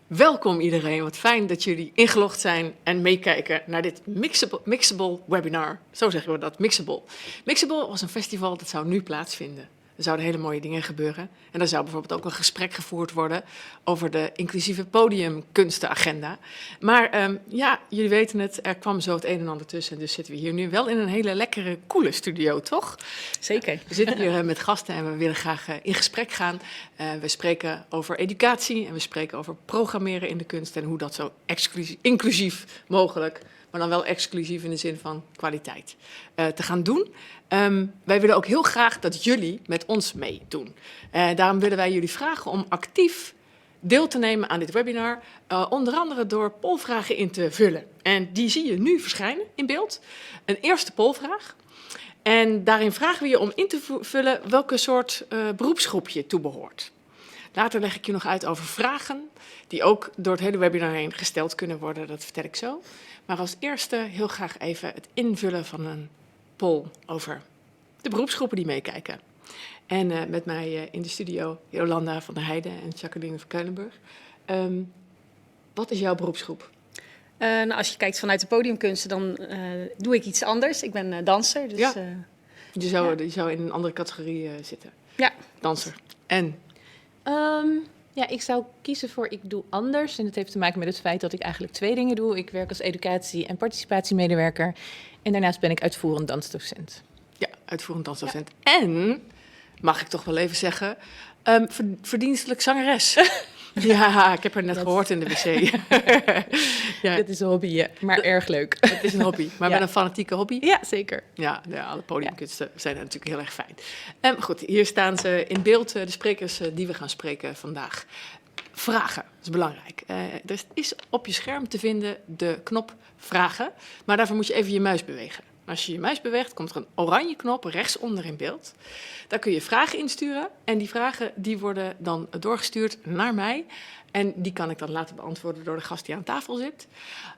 Welkom iedereen, wat fijn dat jullie ingelogd zijn en meekijken naar dit Mixable webinar. Zo zeggen we dat, Mixable. Mixable was een festival dat zou nu plaatsvinden. Er zouden hele mooie dingen gebeuren. En er zou bijvoorbeeld ook een gesprek gevoerd worden over de inclusieve podiumkunstenagenda. Maar jullie weten het, er kwam zo het een en ander tussen. Dus zitten we hier nu wel in een hele lekkere, coole studio, toch? Zeker. We zitten hier met gasten en we willen graag in gesprek gaan. We spreken over educatie en we spreken over programmeren in de kunst en hoe dat zo inclusief mogelijk, maar dan wel exclusief in de zin van kwaliteit, te gaan doen. Wij willen ook heel graag dat jullie met ons meedoen. Daarom willen wij jullie vragen om actief deel te nemen aan dit webinar, onder andere door polvragen in te vullen. En die zie je nu verschijnen in beeld. Een eerste polvraag. En daarin vragen we je om in te vullen welke soort beroepsgroep je toebehoort. Later leg ik je nog uit over vragen die ook door het hele webinar heen gesteld kunnen worden. Dat vertel ik zo. Maar als eerste heel graag even het invullen van een poll over de beroepsgroepen die meekijken. En met mij in de studio Jolanda van der Heijden en Jacqueline van Keulenburg. Wat is jouw beroepsgroep? Als je kijkt vanuit de podiumkunsten, dan doe ik iets anders. Ik ben danser. Dus, ja. Je zou in een andere categorie zitten. Ja. Danser. En? Ik zou kiezen voor ik doe anders. En dat heeft te maken met het feit dat ik eigenlijk 2 dingen doe. Ik werk als educatie- en participatiemedewerker. En daarnaast ben ik uitvoerend dansdocent. Ja, uitvoerend dansdocent. Ja. En, mag ik toch wel even zeggen, verdienstelijk zangeres. Ja, ik heb haar net gehoord in de wc. Ja. Dat is een hobby, maar erg leuk. Het is een hobby, maar wel een fanatieke hobby. Ja, zeker. Ja, alle podiumkunsten zijn natuurlijk heel erg fijn. Goed, hier staan ze in beeld, de sprekers die we gaan spreken vandaag. Vragen, dat is belangrijk. Er is op je scherm te vinden de knop vragen, maar daarvoor moet je even je muis bewegen. Als je je muis beweegt, komt er een oranje knop rechtsonder in beeld. Daar kun je vragen insturen en die vragen die worden dan doorgestuurd naar mij. En die kan ik dan laten beantwoorden door de gast die aan tafel zit.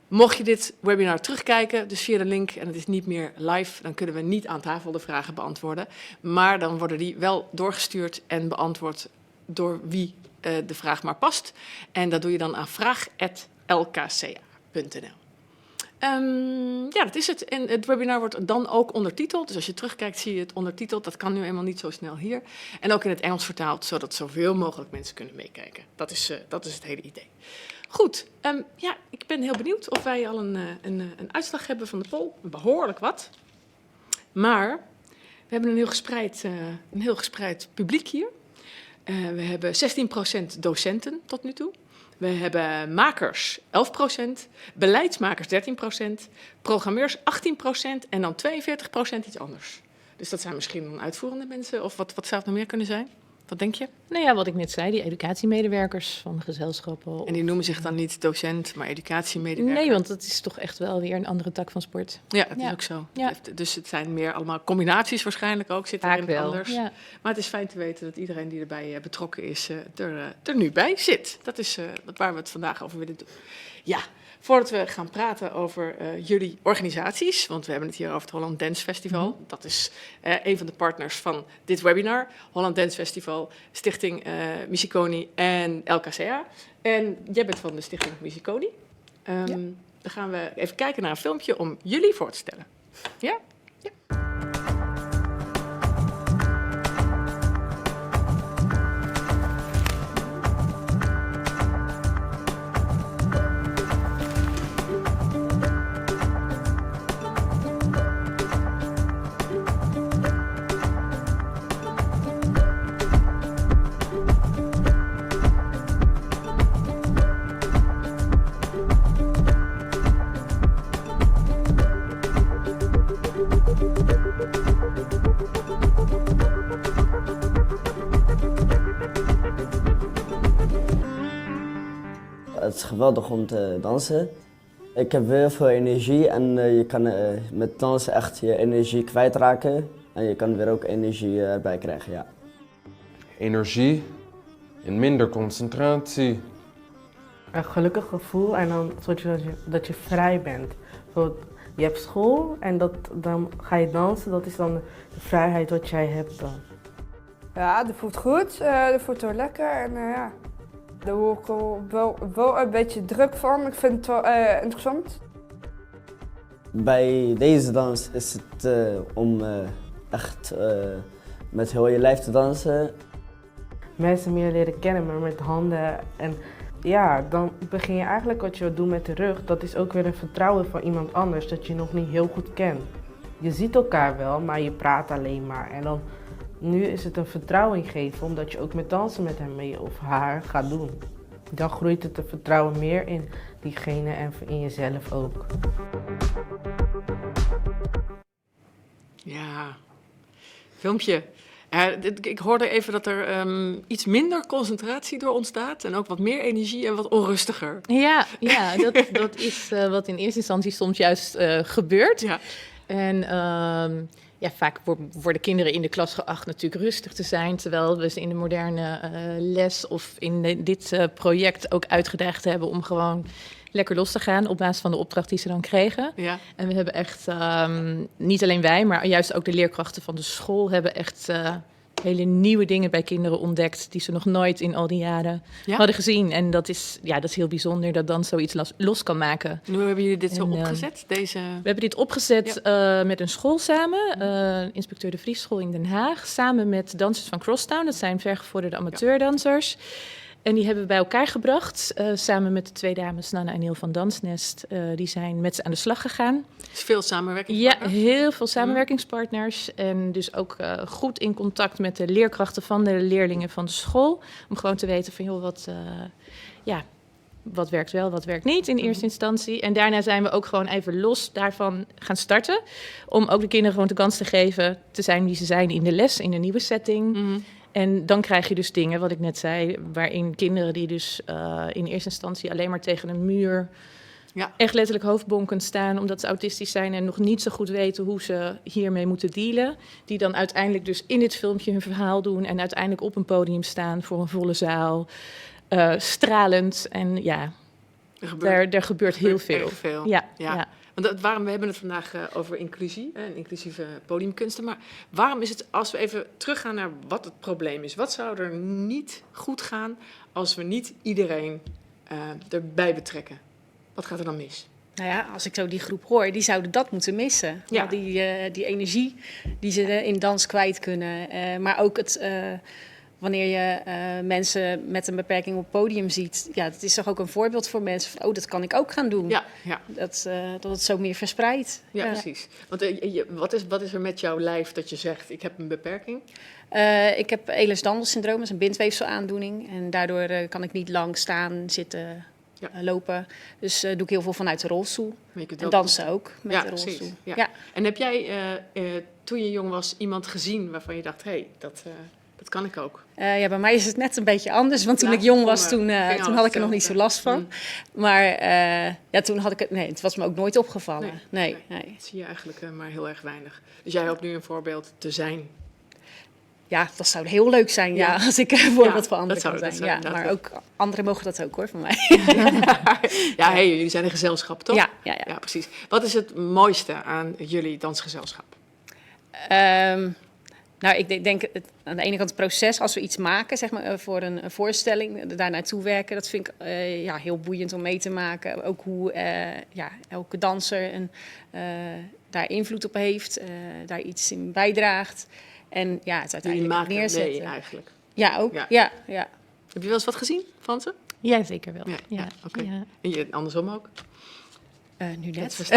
Mocht je dit webinar terugkijken, dus via de link, en het is niet meer live, dan kunnen we niet aan tafel de vragen beantwoorden. Maar dan worden die wel doorgestuurd en beantwoord door wie de vraag maar past. En dat doe je dan aan vraag@lkca.nl. Dat is het. En het webinar wordt dan ook ondertiteld. Dus als je terugkijkt, zie je het ondertiteld. Dat kan nu eenmaal niet zo snel hier. En ook in het Engels vertaald, zodat zoveel mogelijk mensen kunnen meekijken. Dat is het hele idee. Goed, ik ben heel benieuwd of wij al een uitslag hebben van de poll. Behoorlijk wat. Maar we hebben een heel gespreid publiek hier. We hebben 16% docenten tot nu toe. We hebben makers 11%, beleidsmakers 13%, programmeurs 18% en dan 42% iets anders. Dus dat zijn misschien dan uitvoerende mensen of wat zou het nog meer kunnen zijn? Wat denk je? Nou ja, wat ik net zei, die educatiemedewerkers van gezelschappen. En die noemen zich dan niet docent, maar educatiemedewerker? Nee, want dat is toch echt wel weer een andere tak van sport. Ja, dat is ook zo. Ja. Dus het zijn meer allemaal combinaties waarschijnlijk ook, zit erin wel anders. Ja. Maar het is fijn te weten dat iedereen die erbij betrokken is, er nu bij zit. Dat is waar we het vandaag over willen doen. Ja, voordat we gaan praten over jullie organisaties, want we hebben het hier over het Holland Dance Festival. Dat is een van de partners van dit webinar. Holland Dance Festival, Stichting Musiconi en LKCA. En jij bent van de Stichting Musiconi. Dan gaan we even kijken naar een filmpje om jullie voor te stellen. Ja? Ja. Het is geweldig om te dansen. Ik heb heel veel energie en je kan met dansen echt je energie kwijtraken. En je kan weer ook energie erbij krijgen, ja. Energie en minder concentratie. Een gelukkig gevoel en dan dat je vrij bent. Je hebt school en dan ga je dansen, dat is dan de vrijheid wat jij hebt dan. Ja, dat voelt goed, dat voelt wel lekker en ja. Daar word ik wel een beetje druk van. Ik vind het wel interessant. Bij deze dans is het om echt met heel je lijf te dansen. Mensen meer leren kennen, maar met handen. En ja, dan begin je eigenlijk wat je wilt doen met de rug. Dat is ook weer een vertrouwen van iemand anders dat je nog niet heel goed kent. Je ziet elkaar wel, maar je praat alleen maar. En dan, nu is het een vertrouwen geven, omdat je ook met dansen met hem mee of haar gaat doen. Dan groeit het vertrouwen meer in diegene en in jezelf ook. Ja, filmpje. Ik hoorde even dat er iets minder concentratie door ontstaat en ook wat meer energie en wat onrustiger. Ja, dat is wat in eerste instantie soms juist gebeurt. Ja. En ja, vaak worden kinderen in de klas geacht natuurlijk rustig te zijn, terwijl we ze in de moderne les of in dit project ook uitgedaagd hebben om gewoon lekker los te gaan op basis van de opdracht die ze dan kregen. Ja. En we hebben echt, niet alleen wij, maar juist ook de leerkrachten van de school hebben echt hele nieuwe dingen bij kinderen ontdekt die ze nog nooit in al die jaren hadden gezien. En dat is heel bijzonder dat dan zoiets los kan maken. Nu hebben jullie dit zo opgezet? We hebben dit opgezet met een school samen, Inspecteur de Vries School in Den Haag, samen met dansers van Crosstown. Dat zijn vergevorderde amateurdansers. En die hebben we bij elkaar gebracht, samen met de 2 dames Nanna en Neil van Dansnest. Die zijn met ze aan de slag gegaan. Is veel samenwerking? Ja, heel veel samenwerkingspartners. En dus ook goed in contact met de leerkrachten van de leerlingen van de school. Om gewoon te weten van, joh, wat werkt wel, wat werkt niet in eerste instantie. En daarna zijn we ook gewoon even los daarvan gaan starten. Om ook de kinderen gewoon de kans te geven te zijn wie ze zijn in de les, in de nieuwe setting. Mm-hmm. En dan krijg je dus dingen, wat ik net zei, waarin kinderen die dus in eerste instantie alleen maar tegen een muur echt letterlijk hoofdbonkend staan, omdat ze autistisch zijn en nog niet zo goed weten hoe ze hiermee moeten dealen. Die dan uiteindelijk dus in dit filmpje hun verhaal doen en uiteindelijk op een podium staan voor een volle zaal, stralend. En ja, er gebeurt heel veel. Erg veel. Ja. Want we hebben het vandaag over inclusie en inclusieve podiumkunsten. Maar waarom is het, als we even teruggaan naar wat het probleem is, wat zou er niet goed gaan als we niet iedereen erbij betrekken? Wat gaat er dan mis? Nou ja, als ik zo die groep hoor, die zouden dat moeten missen. Ja. Ja. Die energie die ze in dans kwijt kunnen. Maar ook wanneer je mensen met een beperking op het podium ziet. Ja, dat is toch ook een voorbeeld voor mensen van, dat kan ik ook gaan doen. Ja. Dat het zo meer verspreidt. Ja, precies. Want wat is er met jouw lijf dat je zegt, ik heb een beperking? Ik heb Ehlers-Danlos-syndroom, dat is een bindweefselaandoening. En daardoor kan ik niet lang staan, zitten, lopen. Dus doe ik heel veel vanuit de rolstoel. En dansen ook met de rolstoel. Precies. Ja. En heb jij, toen je jong was, iemand gezien waarvan je dacht, dat kan ik ook? Ja, bij mij is het net een beetje anders. Want toen ik jong was, toen had ik er nog niet zo last van. Maar toen had ik het... Nee, het was me ook nooit opgevallen. Nee. Dat zie je eigenlijk maar heel erg weinig. Dus jij hoopt nu een voorbeeld te zijn. Ja, dat zou heel leuk zijn, als ik een voorbeeld voor anderen kan zijn. Maar ook anderen mogen dat ook, hoor, van mij. Jullie zijn een gezelschap, toch? Ja, precies. Wat is het mooiste aan jullie dansgezelschap? Nou, ik denk aan de ene kant het proces, als we iets maken, zeg maar, voor een voorstelling, daar naartoe werken, dat vind ik heel boeiend om mee te maken. Ook hoe elke danser daar invloed op heeft, daar iets in bijdraagt. En het uiteindelijk neerzetten. Nee, eigenlijk. Ja, ook. Ja. Heb je wel eens wat gezien van ze? Ja, zeker wel. Ja. Oké. Ja. En andersom ook? Nu net.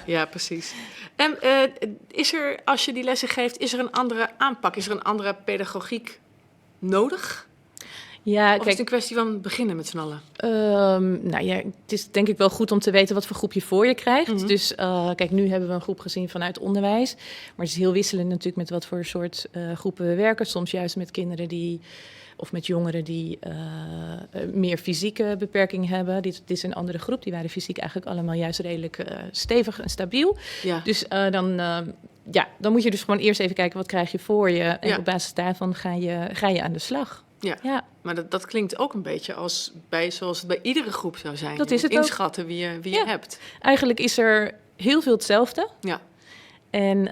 Ja, precies. En is er, als je die lessen geeft, is er een andere aanpak? Is er een andere pedagogiek nodig? Ja, of is het een kwestie van beginnen met z'n allen? Het is denk ik wel goed om te weten wat voor groep je voor je krijgt. Mm-hmm. Dus nu hebben we een groep gezien vanuit onderwijs. Maar het is heel wisselend natuurlijk met wat voor soort groepen we werken. Soms juist met kinderen of met jongeren die meer fysieke beperkingen hebben. Dit is een andere groep. Die waren fysiek eigenlijk allemaal juist redelijk stevig en stabiel. Ja. Dus dan moet je dus gewoon eerst even kijken wat krijg je voor je. En op basis daarvan ga je aan de slag. Ja. Maar dat klinkt ook een beetje zoals het bij iedere groep zou zijn. Dat is het inschatten wie je hebt. Eigenlijk is er heel veel hetzelfde. Ja. En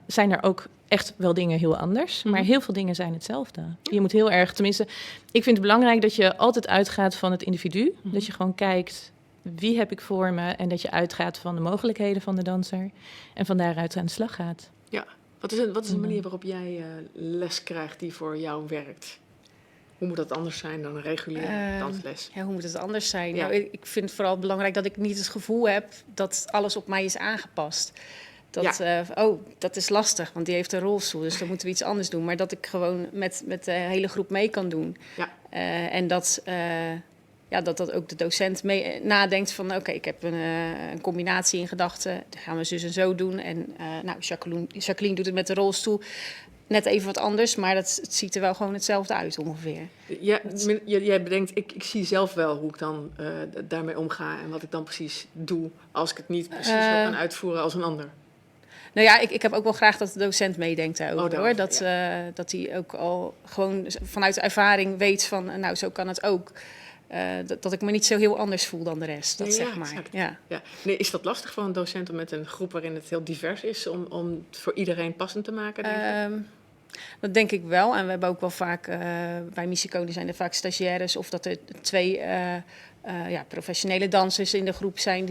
zijn er ook echt wel dingen heel anders. Maar heel veel dingen zijn hetzelfde. Je moet heel erg, tenminste, ik vind het belangrijk dat je altijd uitgaat van het individu. Dat je gewoon kijkt, wie heb ik voor me? En dat je uitgaat van de mogelijkheden van de danser. En van daaruit aan de slag gaat. Ja. Wat is de manier waarop jij les krijgt die voor jou werkt? Hoe moet dat anders zijn dan een reguliere dansles? Ja, hoe moet het anders zijn? Ja. Nou, ik vind het vooral belangrijk dat ik niet het gevoel heb dat alles op mij is aangepast. Dat is lastig, want die heeft een rolstoel, dus dan moeten we iets anders doen. Maar dat ik gewoon met de hele groep mee kan doen. Ja. En dat ook de docent mee nadenkt van... oké, ik heb een combinatie in gedachten, dat gaan we zus en zo doen. En Jacqueline doet het met de rolstoel. Net even wat anders, maar het ziet er wel gewoon hetzelfde uit ongeveer. Jij bedenkt, ik zie zelf wel hoe ik dan daarmee omga... en wat ik dan precies doe als ik het niet precies zo kan uitvoeren als een ander. Nou ja, ik heb ook wel graag dat de docent meedenkt daarover. daarover, Dat hij ook al gewoon vanuit ervaring weet van... zo kan het ook. Dat ik me niet zo heel anders voel dan de rest, zeg maar. Exact. Ja. Ja. Nee, is dat lastig voor een docent om met een groep waarin het heel divers is... om het voor iedereen passend te maken, denk je? Dat denk ik wel. En we hebben ook wel vaak... bij Misicone zijn er vaak stagiaires... of dat er 2 professionele dansers in de groep zijn...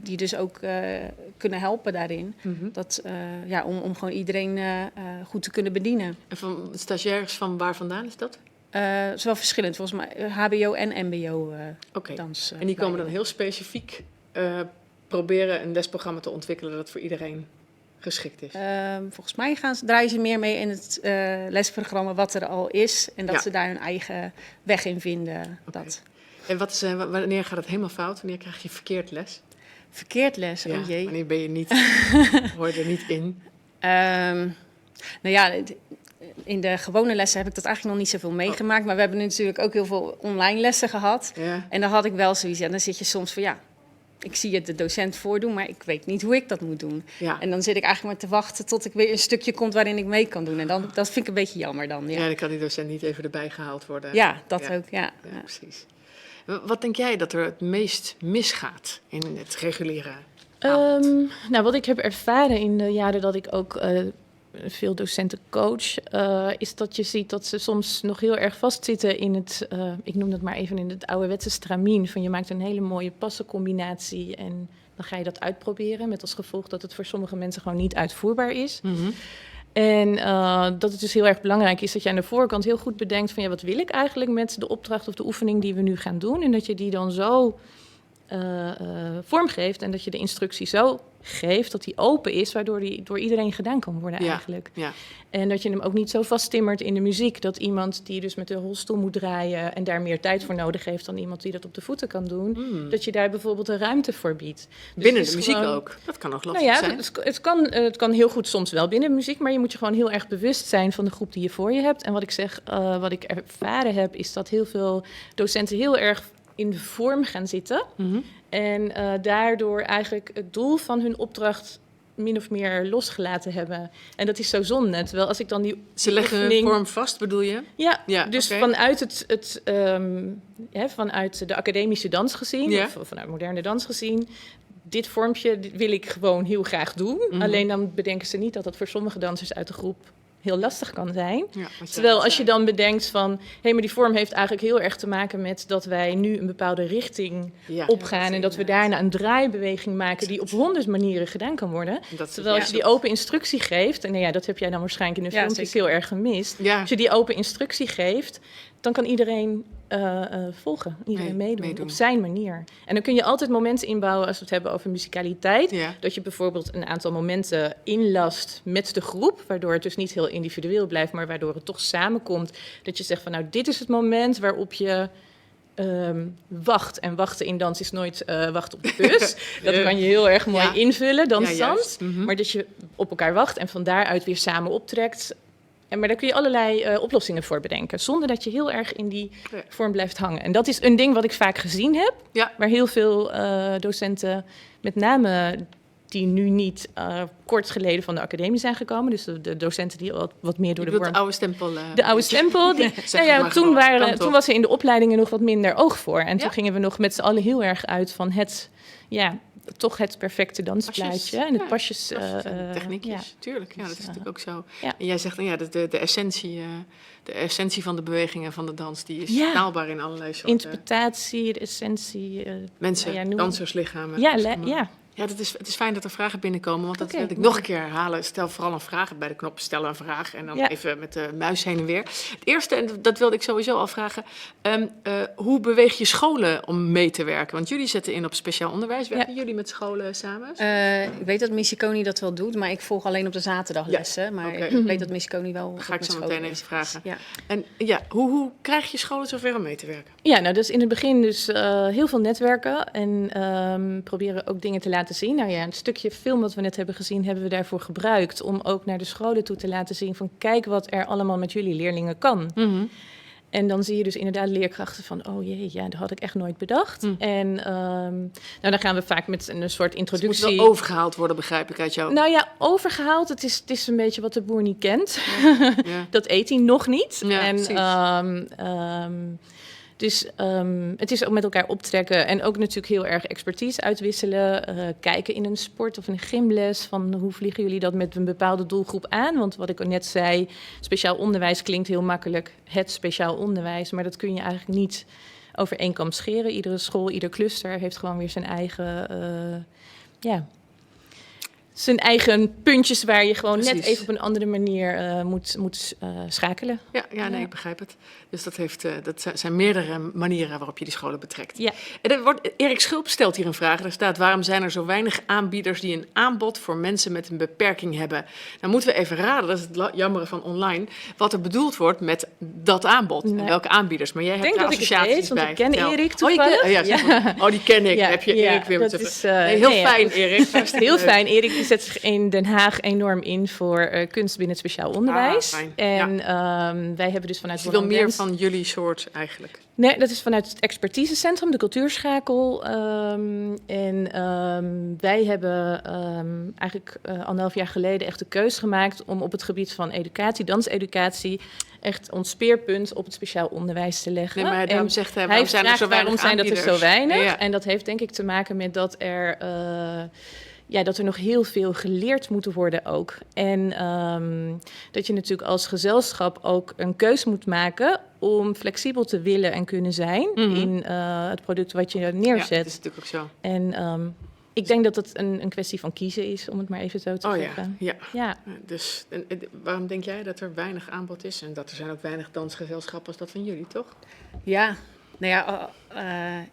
die dus ook kunnen helpen daarin. Om gewoon iedereen goed te kunnen bedienen. En van stagiaires van waar vandaan is dat? Het is wel verschillend, volgens mij HBO en MBO dans. En die komen dan heel specifiek proberen een lesprogramma te ontwikkelen dat voor iedereen geschikt is. Volgens mij draaien ze meer mee in het lesprogramma wat er al is. En dat ze daar hun eigen weg in vinden. Okay. Dat. En wanneer gaat het helemaal fout? Wanneer krijg je verkeerd les? Verkeerd les, oh jee. Wanneer ben je niet, hoor je er niet in? In de gewone lessen heb ik dat eigenlijk nog niet zoveel meegemaakt. Maar we hebben natuurlijk ook heel veel online lessen gehad. Ja. En dan had ik wel zoiets. En dan zit je soms van ik zie het de docent voordoen, maar ik weet niet hoe ik dat moet doen. Ja. En dan zit ik eigenlijk maar te wachten tot ik weer een stukje komt waarin ik mee kan doen. En dat vind ik een beetje jammer dan. Ja, Dan kan die docent niet even erbij gehaald worden. Ja, dat ook, ja. Ja, precies. Wat denk jij dat er het meest misgaat in het reguliere aanbod? Wat ik heb ervaren in de jaren dat ik ook veel docenten coach... is dat je ziet dat ze soms nog heel erg vastzitten in het... ik noem dat maar even in het ouderwetse stramien. Van je maakt een hele mooie passencombinatie en dan ga je dat uitproberen... met als gevolg dat het voor sommige mensen gewoon niet uitvoerbaar is. Mm-hmm. En dat het dus heel erg belangrijk is dat je aan de voorkant heel goed bedenkt... van wat wil ik eigenlijk met de opdracht of de oefening die we nu gaan doen... en dat je die dan zo vormgeeft en dat je de instructie zo geeft... dat die open is, waardoor die door iedereen gedaan kan worden eigenlijk. Ja. En dat je hem ook niet zo vasttimmert in de muziek... dat iemand die dus met de rolstoel moet draaien... en daar meer tijd voor nodig heeft dan iemand die dat op de voeten kan doen... dat je daar bijvoorbeeld een ruimte voor biedt. Dus Binnen de muziek ook. Dat kan nog lastig zijn. Het kan heel goed soms wel binnen de muziek... maar je moet je gewoon heel erg bewust zijn van de groep die je voor je hebt. En wat ik zeg, wat ik ervaren heb... is dat heel veel docenten heel erg in de vorm gaan zitten... Mm-hmm. En daardoor eigenlijk het doel van hun opdracht min of meer losgelaten hebben. En dat is zo zonde. Terwijl als ik dan die Ze leggen hun vorm vast, bedoel je? Ja, dus oké. vanuit de academische dans gezien... Ja. of vanuit moderne dans gezien... dit vormpje wil ik gewoon heel graag doen. Mm-hmm. Alleen dan bedenken ze niet dat dat voor sommige dansers uit de groep... heel lastig kan zijn. Ja, Terwijl als je dan bedenkt van... maar die vorm heeft eigenlijk heel erg te maken met... dat wij nu een bepaalde richting opgaan... en dat we daarna een draaibeweging maken... die op 100 manieren gedaan kan worden. Terwijl als je die open instructie geeft... en dat heb jij dan waarschijnlijk in de filmpjes heel erg gemist. Ja. Als je die open instructie geeft... dan kan iedereen volgen. Iedereen meedoen op zijn manier. En dan kun je altijd momenten inbouwen... als we het hebben over musicaliteit. Ja. Dat je bijvoorbeeld een aantal momenten inlast met de groep... waardoor het dus niet heel individueel blijft... maar waardoor het toch samenkomt. Dat je zegt van dit is het moment waarop je... wacht. En wachten in dans is nooit wachten op de bus. Dat kan je heel erg mooi invullen, dansant. Maar dat je op elkaar wacht en van daaruit weer samen optrekt... Maar daar kun je allerlei oplossingen voor bedenken... zonder dat je heel erg in die vorm blijft hangen. En dat is een ding wat ik vaak gezien heb... waar heel veel docenten, met name die nu niet kort geleden van de academie zijn gekomen... dus de docenten die wat meer door de vorm... de oude stempel. De oude stempel. Toen was er in de opleidingen nog wat minder oog voor. En toen gingen we nog met z'n allen heel erg uit van toch het perfecte dansplaatje. Pasjes. En het Ja, pasjes... techniekjes, ja. tuurlijk. Ja, Dus, dat is natuurlijk ook zo. ja. En jij zegt, de essentie van de beweging en van de dans, die is Ja. taalbaar in allerlei soorten Interpretatie, de essentie. mensen, ja, noem- danserslichamen. Ja, Dus, ja. Ja, het is fijn dat er vragen binnenkomen, want dat Oké. wil ik nog een keer herhalen. Stel vooral een vraag bij de knop, stel een vraag en dan Ja. even met de muis heen en weer. Het eerste, en dat wilde ik sowieso al vragen, hoe beweeg je scholen om mee te werken? Want jullie zetten in op speciaal onderwijs. Werken jullie met scholen samen? Ik weet dat Missiconi dat wel doet, maar ik volg alleen op de zaterdaglessen. Maar oké. ik weet dat Missiconi wel. Dan ga ik met zo scholen meteen even bezig is. vragen. Ja. En ja, hoe krijg je scholen zover om mee te werken? Ja, nou, dus in het begin dus heel veel netwerken en proberen ook dingen te laten zien. Nou ja, een stukje film wat we net hebben gezien, hebben we daarvoor gebruikt om ook naar de scholen toe te laten zien van kijk wat er allemaal met jullie leerlingen kan. En dan zie je dus inderdaad leerkrachten van, oh jee, ja, dat had ik echt nooit bedacht. En nou, dan gaan we vaak met een soort Het introductie. moet wel overgehaald worden, begrijp ik uit jou. Nou ja, overgehaald. Het is een beetje wat de boer niet kent. Ja. Dat eet hij nog niet. Ja, En, precies. dus het is ook met elkaar optrekken en ook natuurlijk heel erg expertise uitwisselen. Kijken in een sport of een gymles van hoe vliegen jullie dat met een bepaalde doelgroep aan? Want wat ik al net zei, speciaal onderwijs klinkt heel makkelijk. Het speciaal onderwijs, maar dat kun je eigenlijk niet over één kam scheren. Iedere school, ieder cluster heeft gewoon weer zijn eigen... zijn eigen puntjes waar je gewoon net Precies. even op een andere manier moet schakelen. Ja, nee, ik begrijp het. Dus dat zijn meerdere manieren waarop je die scholen betrekt. Ja. En Erik Schulp stelt hier een vraag. Er staat, waarom zijn er zo weinig aanbieders die een aanbod voor mensen met een beperking hebben? Nou moeten we even raden, dat is het jammere van online, wat er bedoeld wordt met dat aanbod. En Nee. welke aanbieders. Maar jij Ik hebt denk daar dat ik het associaties weet, want bij. ik ken Vertel. Erik Oh, je toevallig. ken- ja, zeg maar. Oh, die ken ik. Ja, Heb je ja, Erik weer dat moeten is, nee, heel nee, ja. fijn, Erik. Hartstikke Heel leuk. fijn. Erik die zet zich in Den Haag enorm in voor kunst binnen het speciaal onderwijs. fijn. En wij hebben dus vanuit Dus je wil meer Holland van jullie soort eigenlijk. Nee, dat is vanuit het expertisecentrum, de cultuurschakel. Wij hebben eigenlijk 1,5 jaar geleden echt de keus gemaakt om op het gebied van educatie, danseducatie, echt ons speerpunt op het speciaal onderwijs te leggen. Nee, maar daarom En zegt hij, hij waarom zijn er vraagt zo weinig waarom zijn dat er zo aanbieders? weinig? Ja. En dat heeft denk ik te maken met dat dat er nog heel veel geleerd moet worden ook. En dat je natuurlijk als gezelschap ook een keus moet maken om flexibel te willen en kunnen zijn in het product wat je Ja, neerzet. dat is natuurlijk ook zo. En ik denk dat het een kwestie van kiezen is, om het maar even zo te Oh ja, zeggen. ja. Ja. Dus waarom denk jij dat er weinig aanbod is? En dat er zijn ook weinig dansgezelschappen als dat van jullie, toch? Ja, nou ja,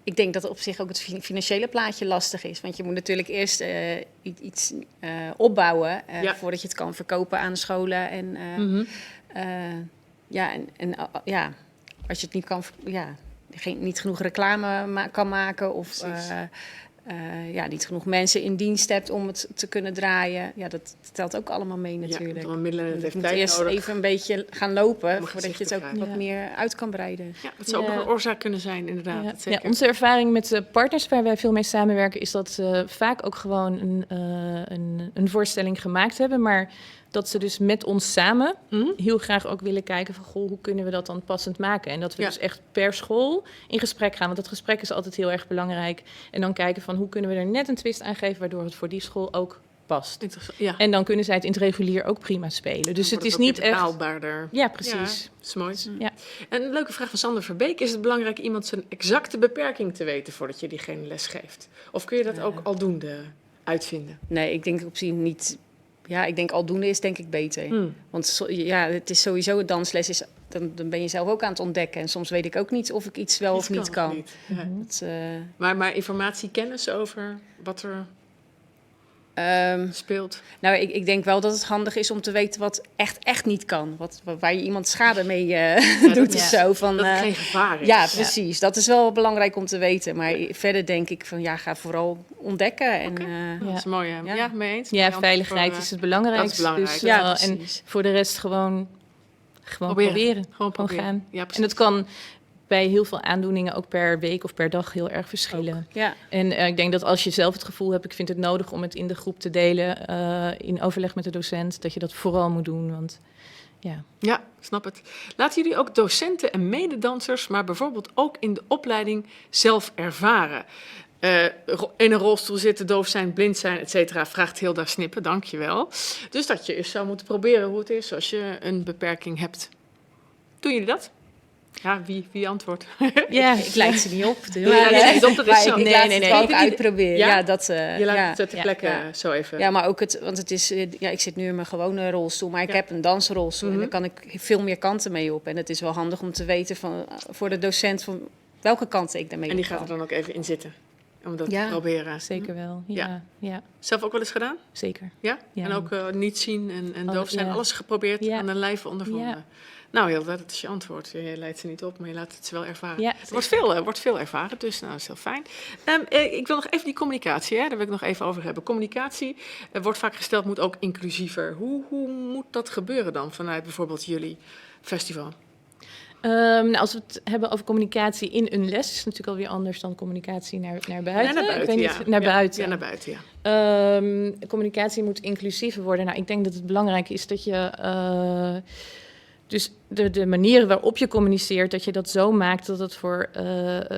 ik denk dat op zich ook het financiële plaatje lastig is. Want je moet natuurlijk eerst iets opbouwen voordat je het kan verkopen aan de scholen. En als je het niet kan, niet genoeg reclame kan maken of niet genoeg mensen in dienst hebt om het te kunnen draaien. Ja, dat telt ook allemaal mee natuurlijk. Ja, dan middelen en het Je heeft moet tijd eerst nodig. even een beetje gaan lopen Om voordat je gezicht het te ook krijgen. wat meer uit kan breiden. Ja, dat zou ook Ja. nog een oorzaak kunnen zijn, inderdaad. Ja. Dat zeker. Ja, onze ervaring met de partners waar wij veel mee samenwerken, is dat ze vaak ook gewoon een voorstelling gemaakt hebben, maar dat ze dus met ons samen heel graag ook willen kijken van, goh, hoe kunnen we dat dan passend maken? En dat we Ja. dus echt per school in gesprek gaan, want dat gesprek is altijd heel erg belangrijk. En dan kijken van, hoe kunnen we er net een twist aan geven, waardoor het voor die school ook past. Interessant. Ja. En dan kunnen zij het in het regulier ook prima spelen. Dus Dan het is wordt niet ook weer echt... betaalbaarder. Ja, precies. Ja, dat is mooi. Ja. En een leuke vraag van Sander Verbeek. Is het belangrijk iemand zijn exacte beperking te weten voordat je diegene les geeft? Of kun je dat ook aldoende uitvinden? Nee, ik denk op zich niet. Ja, ik denk aldoende is denk ik beter. Want het is sowieso, dansles is, dan ben je zelf ook aan het ontdekken. En soms weet ik ook niet of ik iets wel of niet kan. Niet. Ja. Dat, Maar informatie, kennis over wat er speelt. nou, ik denk wel dat het handig is om te weten wat echt niet kan. Waar je iemand schade mee doet of ja. zo. Van, Dat het geen gevaar is. ja, precies. Dat is wel belangrijk om te weten. Maar verder denk ik van, ga vooral ontdekken. En, Dat is mooi, hè? Ja, mee eens. Ja, Mooi veiligheid antwoord is het belangrijkste. dat is belangrijk. Dus, Ja, en precies. voor de rest gewoon proberen. Gewoon proberen. gaan. Ja, precies. En dat kan bij heel veel aandoeningen ook per week of per dag heel erg verschillen. ja. En ik denk dat als je zelf het gevoel hebt, ik vind het nodig om het in de groep te delen, in overleg met de docent, dat je dat vooral moet doen. Want ja. Ja, snap het. Laten jullie ook docenten en mededansers, maar bijvoorbeeld ook in de opleiding zelf ervaren? in een rolstoel zitten, doof zijn, blind zijn, et cetera, vraagt heel daar snippen, dankjewel. Dus dat je eens zou moeten proberen hoe het is als je een beperking hebt. Doen jullie dat? Ja, wie antwoordt? Ja, Ik leid ze niet op. je leidt ze niet op, dat is Maar zo. ik Nee, laat nee, het nee. wel ook Ja? uitproberen. Ja? Ja, dat, Je laat het ter plekke ja. zo even. Ja, maar ook want het is, ik zit nu in mijn gewone rolstoel, maar ik Ja. heb een dansrolstoel Mhm. en daar kan ik veel meer kanten mee op. En het is wel handig om te weten voor de docent van welke kanten ik daarmee En die op gaat er kan. dan ook even in zitten. Om dat Ja. te proberen. Zeker wel. Ja. Ja, Zelf ook wel eens gedaan? zeker. Ja? Ja. En ook niet zien en Oh, doof zijn. ja. Alles geprobeerd, Ja. aan de lijve ondervonden. Ja. Nou, heel dat is je antwoord. Je leidt ze niet op, maar je laat het ze wel ervaren. Ja, Er wordt veel ervaren, dus nou, dat is heel fijn. Ik wil nog even die communicatie, hè, daar wil ik nog even over hebben. Communicatie wordt vaak gesteld, moet ook inclusiever. Hoe moet dat gebeuren dan vanuit bijvoorbeeld jullie festival? Nou, als we het hebben over communicatie in een les, is het natuurlijk alweer anders dan communicatie naar buiten. Ja, naar buiten, Ik weet ja. niet, naar Ja, buiten. Ja, naar buiten, ja. Communicatie moet inclusiever worden. Nou, ik denk dat het belangrijk is dat je dus de manieren waarop je communiceert, dat je dat zo maakt dat het voor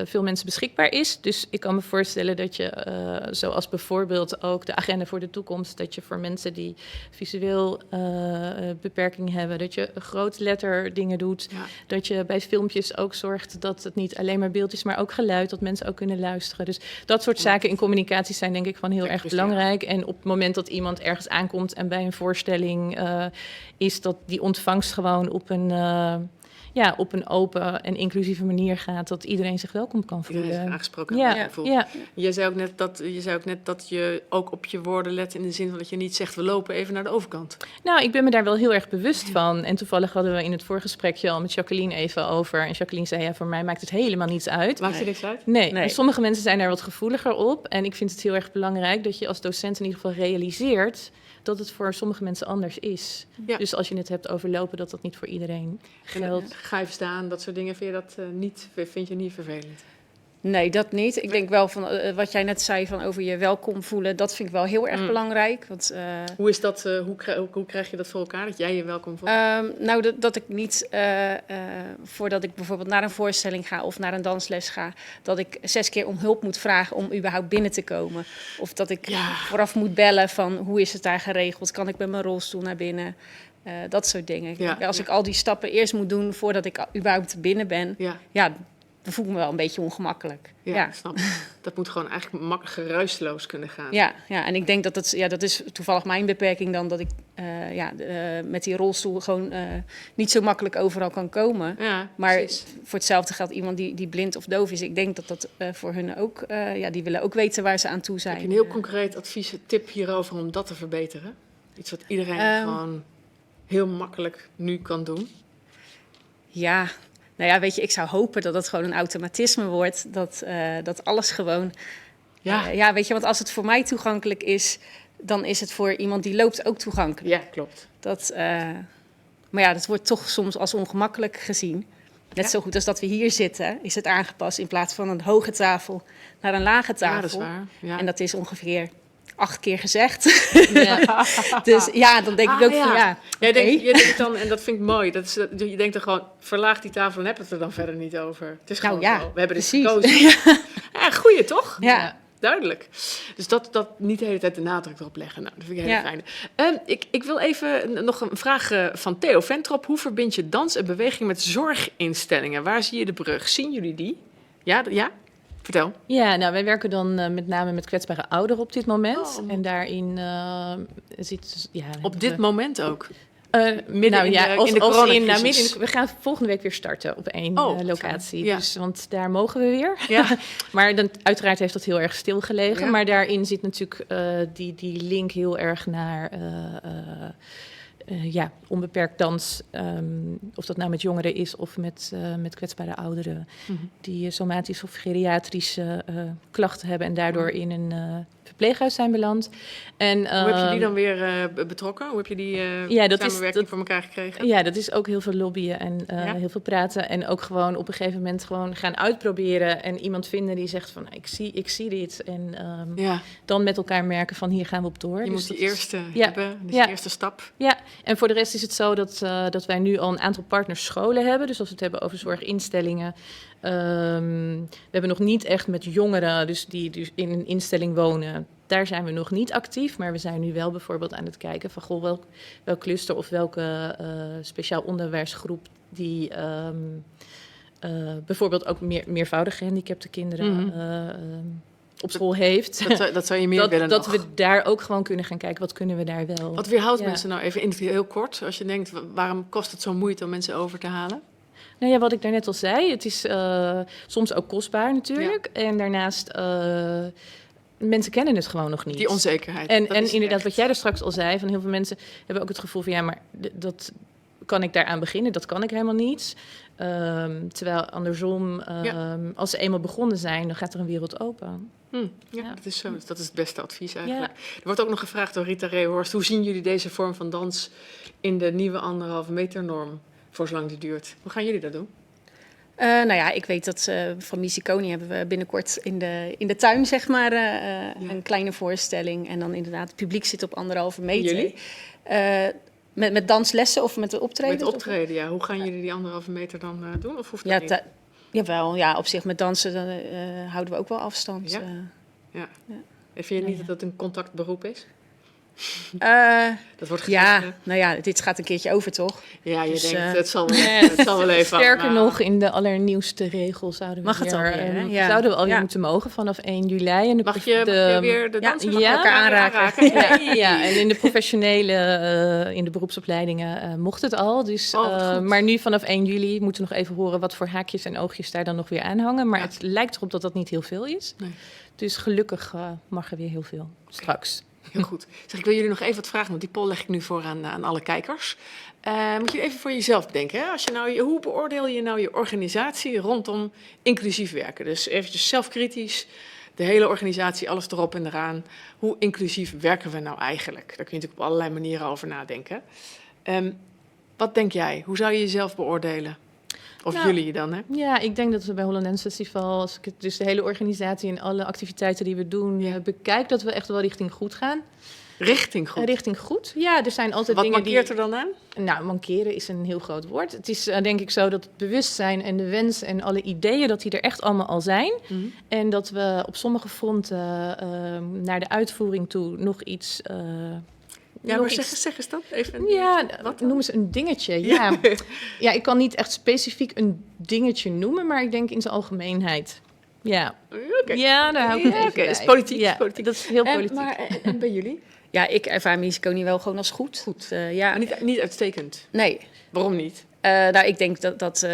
veel mensen beschikbaar is. Dus ik kan me voorstellen dat je, zoals bijvoorbeeld ook de agenda voor de toekomst, dat je voor mensen die visueel beperking hebben, dat je grootletter dingen doet. Ja. Dat je bij filmpjes ook zorgt dat het niet alleen maar beeld is, maar ook geluid, dat mensen ook kunnen luisteren. Dus dat soort zaken in communicatie zijn denk ik van heel erg belangrijk. En op het moment dat iemand ergens aankomt en bij een voorstelling is dat die ontvangst gewoon op een open en inclusieve manier gaat, dat iedereen zich welkom kan Iedereen zich voelen. aangesproken Ja, voelt. ja. Je zei ook net dat je ook op je woorden let in de zin van dat je niet zegt we lopen even naar de overkant. Nou, ik ben me daar wel heel erg bewust van. En toevallig hadden we in het voorgesprekje al met Jacqueline even over. En Jacqueline zei, ja, voor mij maakt het helemaal niets uit. Maakt je niks uit? Nee, Nee. sommige mensen zijn daar wat gevoeliger op. En ik vind het heel erg belangrijk dat je als docent in ieder geval realiseert dat het voor sommige mensen anders is. Ja. Dus als je het hebt over lopen, dat dat niet voor iedereen geldt. Ga even staan, dat soort dingen, vind je niet vervelend? Nee, dat niet. Ik denk wel van wat jij net zei van over je welkom voelen, dat vind ik wel heel erg belangrijk. Want Hoe is dat, hoe krijg je dat voor elkaar, dat jij je welkom voelt? nou, dat ik niet, voordat ik bijvoorbeeld naar een voorstelling ga of naar een dansles ga, dat ik 6 keer om hulp moet vragen om überhaupt binnen te komen. Of dat ik vooraf moet bellen van hoe is het daar geregeld? Kan ik met mijn rolstoel naar binnen? Dat soort dingen. Ja, Als ja. ik al die stappen eerst moet doen voordat ik überhaupt binnen ben, Ja. dan voel ik me wel een beetje ongemakkelijk. Ja, snap ik. Dat moet gewoon eigenlijk geruisloos kunnen gaan. Ja, en ik denk dat is toevallig mijn beperking dan, dat ik met die rolstoel gewoon niet zo makkelijk overal kan komen. Ja, Maar precies. voor hetzelfde geldt iemand die blind of doof is. Ik denk dat voor hun ook, die willen ook weten waar ze aan toe zijn. Heb je een heel concreet advies, tip hierover om dat te verbeteren? Iets wat iedereen gewoon heel makkelijk nu kan doen? Ja, nou ja, weet je, ik zou hopen dat het gewoon een automatisme wordt. Dat alles gewoon... Ja. Weet je, want als het voor mij toegankelijk is, dan is het voor iemand die loopt ook toegankelijk. Ja, klopt. Maar ja, dat wordt toch soms als ongemakkelijk gezien. Net zo goed als dat we hier zitten, is het aangepast in plaats van een hoge tafel naar een lage tafel. Ja, dat is waar. Ja. En dat is ongeveer 8 keer gezegd. Ja. Dus ja, dan denk ik ook van ja. Jij oké. denkt, je denkt dan, en dat vind ik mooi, je denkt dan gewoon, verlaag die tafel en heb het er dan verder niet over. Het is Nou gewoon ja, zo. We hebben dit precies. gekozen. Ja, goeie toch? Ja. Duidelijk. Dus dat niet de hele tijd de nadruk erop leggen. Nou, dat vind ik heel Ja. fijn. Ik wil even nog een vraag van Theo Ventrop. Hoe verbind je dans en beweging met zorginstellingen? Waar zie je de brug? Zien jullie die? Ja? Vertel. Ja, nou, wij werken dan met name met kwetsbare ouderen op dit moment. Oh. En daarin zit... Ja, Op dit moment ook. Midden Nou in ja, de, in de coronacrisis. midden in we gaan volgende week weer starten op één locatie. fijn. Ja. Dus, want daar mogen we weer. Ja. Maar dan, uiteraard heeft dat heel erg stilgelegen. Ja. Maar daarin zit natuurlijk die link heel erg naar onbeperkt dans. Of dat nou met jongeren is of met kwetsbare ouderen. Mhm. Die somatische of geriatrische klachten hebben. En daardoor in verpleeghuis zijn beland. En, Hoe heb je die dan weer betrokken? Hoe heb je die Ja, dat is- samenwerking dat- voor elkaar gekregen? Ja, dat is ook heel veel lobbyen en Ja? heel veel praten. En ook gewoon op een gegeven moment gewoon gaan uitproberen. En iemand vinden die zegt van, ik zie dit. En Ja, dan met elkaar merken van, hier gaan we op door. je Dus moet die dat is- eerste Ja. hebben, dus Ja. de eerste stap. Ja, en voor de rest is het zo dat wij nu al een aantal partnerscholen hebben. Dus als we het hebben over zorginstellingen. We hebben nog niet echt met jongeren, dus die dus in een instelling wonen. Daar zijn we nog niet actief. Maar we zijn nu wel bijvoorbeeld aan het kijken van goh, welk cluster of welke speciaal onderwijsgroep die bijvoorbeeld ook meervoudig gehandicapte kinderen op school heeft. Dat zou je meer willen dat nog. we daar ook gewoon kunnen gaan kijken, wat kunnen we daar wel. Wat weerhoudt Ja. mensen nou even in het heel kort? Als je denkt, waarom kost het zo moeite om mensen over te halen? Nou ja, wat ik daarnet al zei, het is soms ook kostbaar natuurlijk. En daarnaast, mensen kennen het gewoon nog niet. Die onzekerheid. En, dat en is inderdaad, echt. wat jij er straks al zei, van heel veel mensen hebben ook het gevoel van ja, maar dat kan ik daaraan beginnen? Dat kan ik helemaal niet. Terwijl andersom, als ze eenmaal begonnen zijn, dan gaat er een wereld open. Ja, Ja. dat is zo. Dat is het beste advies eigenlijk. Er wordt ook nog gevraagd door Rita Reehorst, hoe zien jullie deze vorm van dans in de nieuwe 1,5 meter norm voor zolang die duurt? Hoe gaan jullie dat doen? Nou ja, ik weet dat van Misiconi hebben we binnenkort in de tuin, zeg maar, een kleine voorstelling. En dan inderdaad, het publiek zit op 1,5 meter. Jullie? Met danslessen of met de optreden? Met optreden, ja. Hoe gaan jullie die 1,5 meter dan doen? Of hoeft dat Ja, niet? jawel, ja, op zich met dansen dan, houden we ook wel afstand. Ja? Ja. En vind je niet dat het een contactberoep is? Dat wordt gezegd. Ja, hè? nou ja, dit gaat een keertje over, toch? Ja, je Dus, denkt, het zal wel even. Sterker allemaal. nog, in de allernieuwste regels zouden Mag het alweer, hè? Ja. zouden we alweer Ja. moeten mogen vanaf 1 juli. En Mag je weer de Ja, dansen je met mag elkaar aanraken. Ja, en in de professionele, in de beroepsopleidingen mocht het al. Dus, Oh, wat goed. maar nu vanaf 1 juli moeten we nog even horen wat voor haakjes en oogjes daar dan nog weer aan hangen. Maar Ja. het lijkt erop dat dat niet heel veel is. Nee. Dus gelukkig mag er weer heel veel straks. Heel goed. Zeg, ik wil jullie nog even wat vragen, want die poll leg ik nu voor aan alle kijkers. Moet je even voor jezelf bedenken. Hè? Als je nou, hoe beoordeel je nou je organisatie rondom inclusief werken? Dus eventjes zelfkritisch, de hele organisatie, alles erop en eraan. Hoe inclusief werken we nou eigenlijk? Daar kun je natuurlijk op allerlei manieren over nadenken. Wat denk jij? Hoe zou je jezelf beoordelen? Of Nou, jullie dan, hè? Ja, ik denk dat we bij Holland Dance Festival, als ik het, dus de hele organisatie en alle activiteiten die we doen, bekijk, dat we echt wel richting goed gaan. Richting goed. Richting goed. Ja, er zijn altijd Wat dingen mankeert er dan aan? Nou, mankeren is een heel groot woord. Het is denk ik zo dat het bewustzijn en de wens en alle ideeën, dat die er echt allemaal al zijn. En dat we op sommige fronten naar de uitvoering toe nog iets... Ja, nog maar iets- zeg eens dat even. Ja, Wat dan? noem eens een dingetje. Ja. Ja, ik kan niet echt specifiek een dingetje noemen, maar ik denk in zijn algemeenheid. Ja, Oké. ja daar hou ik Ja, even oké, bij. is politiek, Ja, is politiek. dat is heel politiek. En bij jullie? Ja, ik ervaar Misiconi wel gewoon als goed. Goed. Ja, Maar niet uitstekend. nee. Waarom niet? Nou, ik denk dat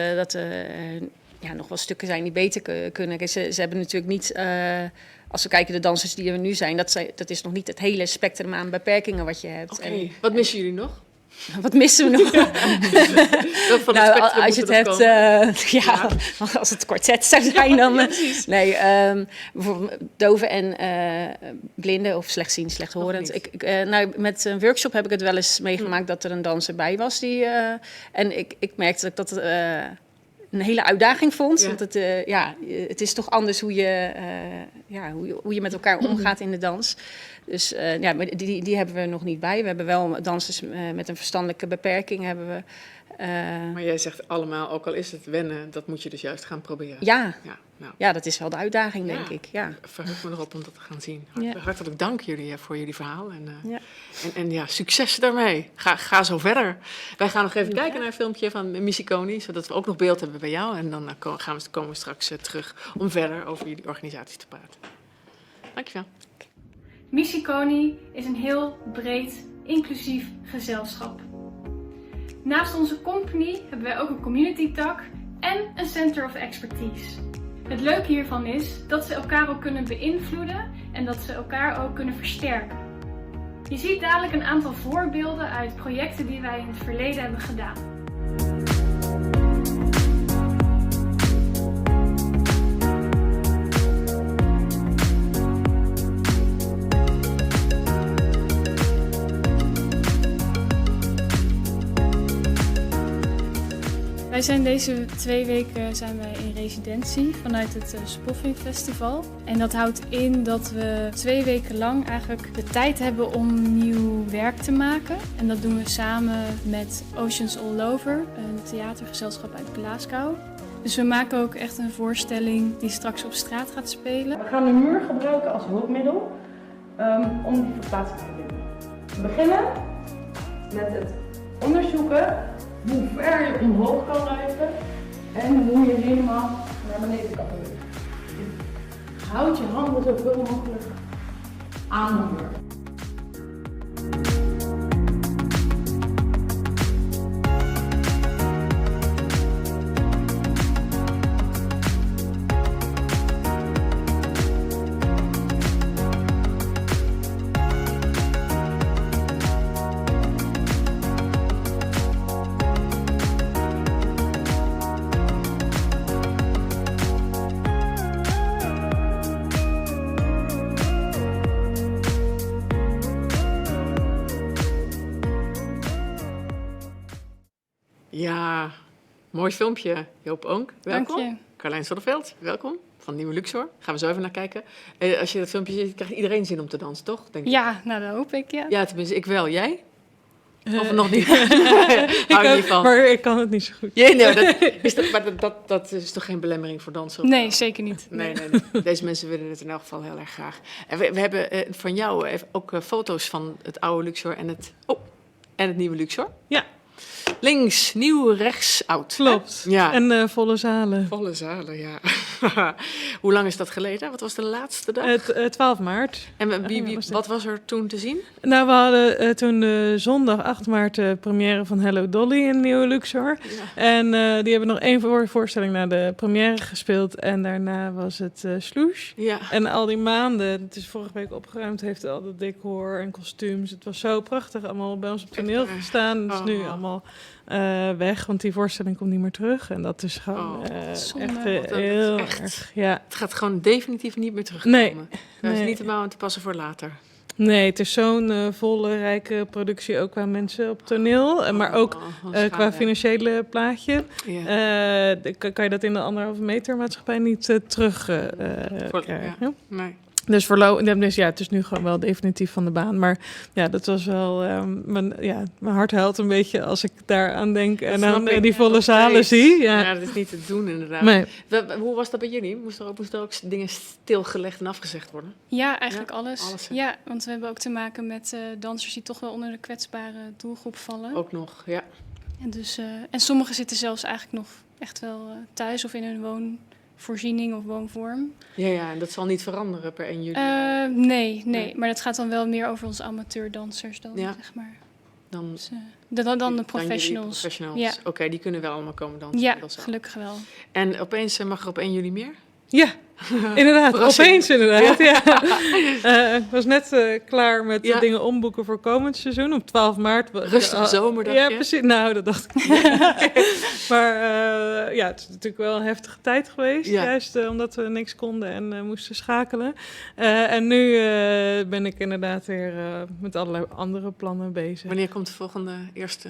ja, nog wel stukken zijn die beter kunnen. Ze hebben natuurlijk niet, als we kijken de dansers die er nu zijn, dat is nog niet het hele spectrum aan beperkingen wat je hebt. Oké. En Wat missen jullie nog? wat missen we nog? Welk van het Nou, spectrum als je moet het er hebt, nog komen? als het kwartet zou zijn, dan. Nee, bijvoorbeeld doven en blinden of slechtziend, slechthorend. niet. Nou, met een workshop heb ik het wel eens meegemaakt dat er een danser bij was. En ik merkte dat ik dat een hele uitdaging vond. Ja. Want het is toch anders hoe je met elkaar omgaat in de dans. Dus ja, maar die hebben we nog niet bij. We hebben wel dansers met een verstandelijke beperking. Hebben we, Maar jij zegt allemaal, ook al is het wennen, dat moet je dus juist gaan proberen. ja, Nou, ja, dat is wel de uitdaging, denk Ja. ik. Ja. verheug me erop om dat te gaan zien. Ja. Hartelijk dank jullie voor jullie verhaal. Ja. En ja, succes daarmee. Ga zo verder. Wij gaan nog even kijken naar een filmpje van Misiconi, zodat we ook nog beeld hebben bij jou. En dan komen we straks terug om verder over jullie organisatie te praten. Dankjewel. Misiconi is een heel breed, inclusief gezelschap. Naast onze company hebben wij ook een community tak en een center of expertise. Het leuke hiervan is dat ze elkaar ook kunnen beïnvloeden en dat ze elkaar ook kunnen versterken. Je ziet dadelijk een aantal voorbeelden uit projecten die wij in het verleden hebben gedaan. Wij zijn deze 2 weken in residentie vanuit het Spoffing Festival. En dat houdt in dat we 2 weken lang eigenlijk de tijd hebben om nieuw werk te maken. En dat doen we samen met Oceans All Over, een theatergezelschap uit Glasgow. Dus we maken ook echt een voorstelling die straks op straat gaat spelen. We gaan de muur gebruiken als hulpmiddel om die verplaatsing te vinden. We beginnen met het onderzoeken hoe ver je omhoog kan rijden en hoe je helemaal naar beneden kan bewegen. Houd je handen zoveel mogelijk aan de muur. Ja, mooi filmpje, Joop Oonk. Welkom. Dank je. Carlijn Zonneveld, welkom. Van Nieuwe Luxor. Gaan we zo even naar kijken. Als je dat filmpje ziet, krijgt iedereen zin om te dansen, toch? Denk ik. Ja, nou dat hoop ik, ja. Ja, tenminste, ik wel. Jij? Of nog niet? Ik Hou je ook, niet van? maar ik kan het niet zo goed. Ja, nee, dat is toch geen belemmering voor dansen? Nee, zeker niet. Nee. Deze mensen willen het in elk geval heel erg graag. En we hebben van jou ook foto's van het oude Luxor en het nieuwe Luxor. Ja. Links, nieuw, rechts, oud. Klopt. Ja. En volle zalen. Volle zalen, ja. Hoe lang is dat geleden? Wat was de laatste dag? 12 maart. En wat was er toen te zien? Nou, we hadden toen de zondag 8 maart de première van Hello Dolly in Nieuwe Luxor. Ja. En die hebben nog 1 voorstelling na de première gespeeld. En daarna was het Slush. Ja. En al die maanden, het is vorige week opgeruimd, heeft al dat decor en kostuums. Het was zo prachtig, allemaal bij ons op toneel gestaan. Het is nu allemaal weg, want die voorstelling komt niet meer terug. En dat is gewoon zonde. echt heel Echt. erg. Ja. Het gaat gewoon definitief niet meer terugkomen. Nee. Dat is Nee. niet te bouwen en te passen voor later. Nee, het is zo'n volle, rijke productie, ook qua mensen op toneel. Maar ook qua financiële plaatje. Ja. Kan je dat in de 1,5 meter maatschappij niet terug krijgen. Ja. Nee. Dus voorlopig, ja, het is nu gewoon wel definitief van de baan. Maar ja, dat was wel... mijn hart huilt een beetje als ik daaraan denk en snap aan ik. die volle Nog zalen steeds. zie. Ja, dat is niet te doen inderdaad. Nee. Hoe was dat bij jullie? Moesten er ook dingen stilgelegd en afgezegd worden? Ja, eigenlijk Ja, alles. alles, hè? Ja, want we hebben ook te maken met dansers die toch wel onder de kwetsbare doelgroep vallen. Ook nog, ja. En sommigen zitten zelfs eigenlijk nog echt wel thuis of in hun woonvoorziening of woonvorm. Ja, en dat zal niet veranderen per 1 juli. Nee, Nee. maar dat gaat dan wel meer over onze amateurdansers dan, Ja. zeg maar. Dan Dus, dan de jullie professionals. professionals. Ja. Oké, die kunnen wel allemaal komen dansen. Ja, inmiddels al. gelukkig wel. En opeens mag er op 1 juli meer? Ja, inderdaad. Verrassing. Opeens inderdaad. Ja. Ik was net klaar met Ja. dingen omboeken voor komend seizoen. Op 12 maart. Rustige zomer, dacht Ja, je? precies. Nou, dat dacht ik. Maar ja, het is natuurlijk wel een heftige tijd geweest. Ja. Juist omdat we niks konden en moesten schakelen. En nu ben ik inderdaad weer met allerlei andere plannen bezig. Wanneer komt de volgende eerste?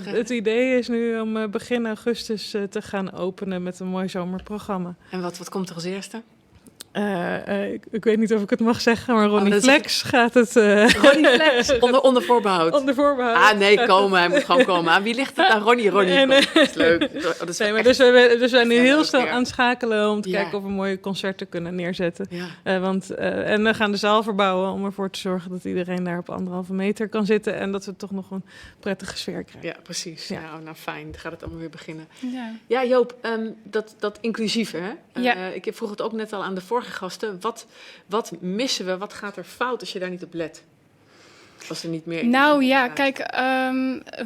Het idee is nu om begin augustus te gaan openen met een mooi zomerprogramma. En wat komt er als eerste? Ik weet niet of ik het mag zeggen, maar Ronnie dat is- Flex gaat het... Ronnie Flex, onder voorbehoud. Onder voorbehoud. Ah, nee, komen. Hij moet gewoon komen. Aan wie ligt het? Aan Ronnie. Nee, nee. Dat is leuk. Dat is Nee, maar echt- dus we zijn nu Ja, heel leuk snel weer. aan het schakelen om te Ja. kijken of we mooie concerten kunnen neerzetten. Ja. En we gaan de zaal verbouwen om ervoor te zorgen dat iedereen daar op 1,5 meter kan zitten en dat we toch nog een prettige sfeer krijgen. Ja, precies. Ja. Nou, fijn. Dan gaat het allemaal weer beginnen. Ja. Ja, Joop, dat inclusieve, hè? Ja. Ik vroeg het ook net al aan de vorige gasten. Wat missen we? Wat gaat er fout als je daar niet op let? Als er niet meer... Nou ja, kijk,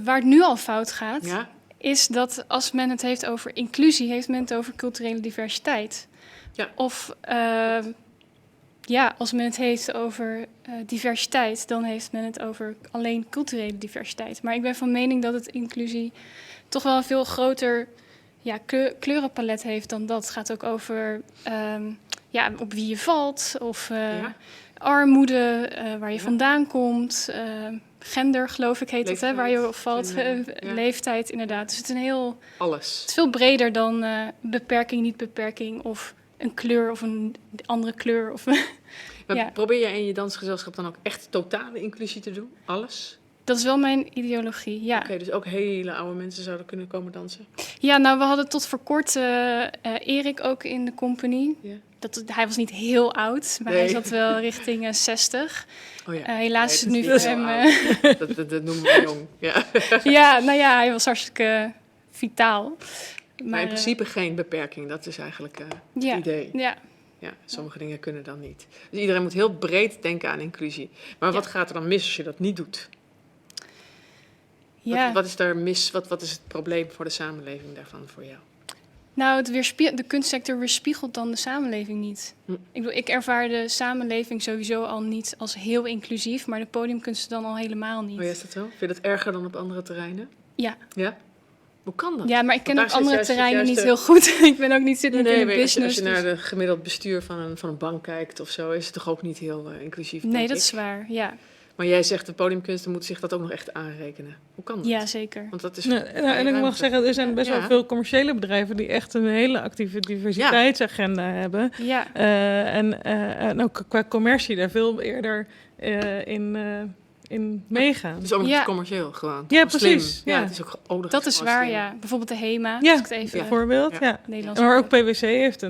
waar het nu al fout gaat, Ja? is dat als men het heeft over inclusie, heeft men het over culturele diversiteit. Ja. Of als men het heeft over diversiteit, dan heeft men het over alleen culturele diversiteit. Maar ik ben van mening dat het inclusie toch wel een veel groter kleurenpalet heeft dan dat. Het gaat ook over op wie je valt of Ja. armoede, waar je vandaan komt. gender, geloof ik, heet het, hè, waar je op valt. Leeftijd, ja. Leeftijd, inderdaad. Dus het is Alles. het is veel breder dan beperking, niet beperking of een kleur of een andere kleur. Of Maar Ja. probeer jij in je dansgezelschap dan ook echt totale inclusie te doen? Alles? dat is wel mijn ideologie, ja. Oké, dus ook hele oude mensen zouden kunnen komen dansen? Ja, nou, we hadden tot voor kort Erik ook in de company. Ja. Hij was niet heel oud, maar Nee. hij zat wel richting 60. Oh ja. Helaas is het Nee, nu dat voor is hem... niet zo oud. Dat noemen we jong. Ja. ja, nou ja, hij was hartstikke vitaal. Maar in principe geen beperking, dat is eigenlijk het ja, idee. ja. Ja, sommige dingen kunnen dan niet. Dus iedereen moet heel breed denken aan inclusie. Maar wat gaat er dan mis als je dat niet doet? Ja. Wat is daar mis? Wat is het probleem voor de samenleving daarvan voor jou? Nou, de kunstsector weerspiegelt dan de samenleving niet. Hm. Ik bedoel, ik ervaar de samenleving sowieso al niet als heel inclusief, maar de podiumkunsten dan al helemaal niet. Oh ja, is dat zo? Vind je dat erger dan op andere terreinen? Ja. Ja? Hoe kan dat? Ja, maar ik ken daar ook zit andere juist- terreinen juist niet de- heel goed. Ik ben ook niet zit niet in de maar business. als je naar dus- de gemiddeld bestuur van een bank kijkt of zo, is het toch ook niet heel inclusief? Nee, denk dat ik. is waar. Ja, Maar jij zegt de podiumkunsten moeten zich dat ook nog echt aanrekenen. Hoe kan dat? ja zeker. Want dat is En ik mag zeggen, er zijn best wel Ja. veel commerciële bedrijven die echt een hele actieve diversiteitsagenda hebben. Ja, En ook qua commercie daar veel eerder in meegaan. Dus ook nog Ja. eens commercieel gewoon. Ja, Slim. precies, ja. Het is ook dat is gewoon waar, slim. ja. Bijvoorbeeld de HEMA, Ja, als ik het even bijvoorbeeld. Ja. Ja. Nederlands Maar ook woord. PwC heeft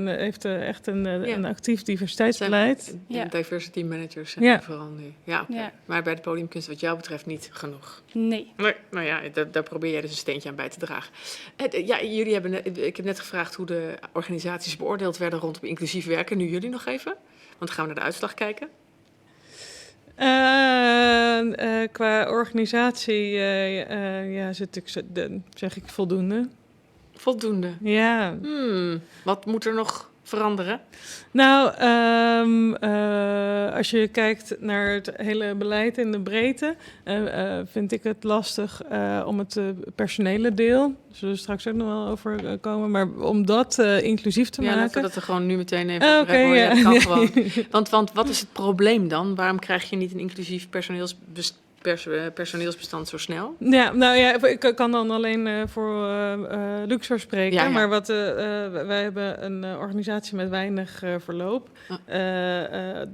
echt een actief diversiteitsbeleid. Ja. Diversity managers zijn Ja. er vooral nu. Ja, oké. Ja. Maar bij de podiumkunst wat jou betreft niet genoeg. Nee. Nee, nou ja, daar probeer jij dus een steentje aan bij te dragen. Ja, jullie hebben ik heb net gevraagd hoe de organisaties beoordeeld werden rondom inclusief werken. Nu jullie nog even, want dan gaan we naar de uitslag kijken. Qua organisatie zeg ik voldoende. Voldoende. Ja. Wat moet er nog veranderen? Nou, als je kijkt naar het hele beleid in de breedte, vind ik het lastig om het personele deel, zullen we straks ook nog wel over komen, maar om dat inclusief te Ja, laten we maken. dat er gewoon nu meteen even over Oké, hebben. ja. Dat kan gewoon. Want wat is het probleem dan? Waarom krijg je niet een inclusief personeelsbestand zo snel? Ja, nou ja, ik kan dan alleen voor Luxor spreken. Ja, ja. Maar wij hebben een organisatie met weinig verloop.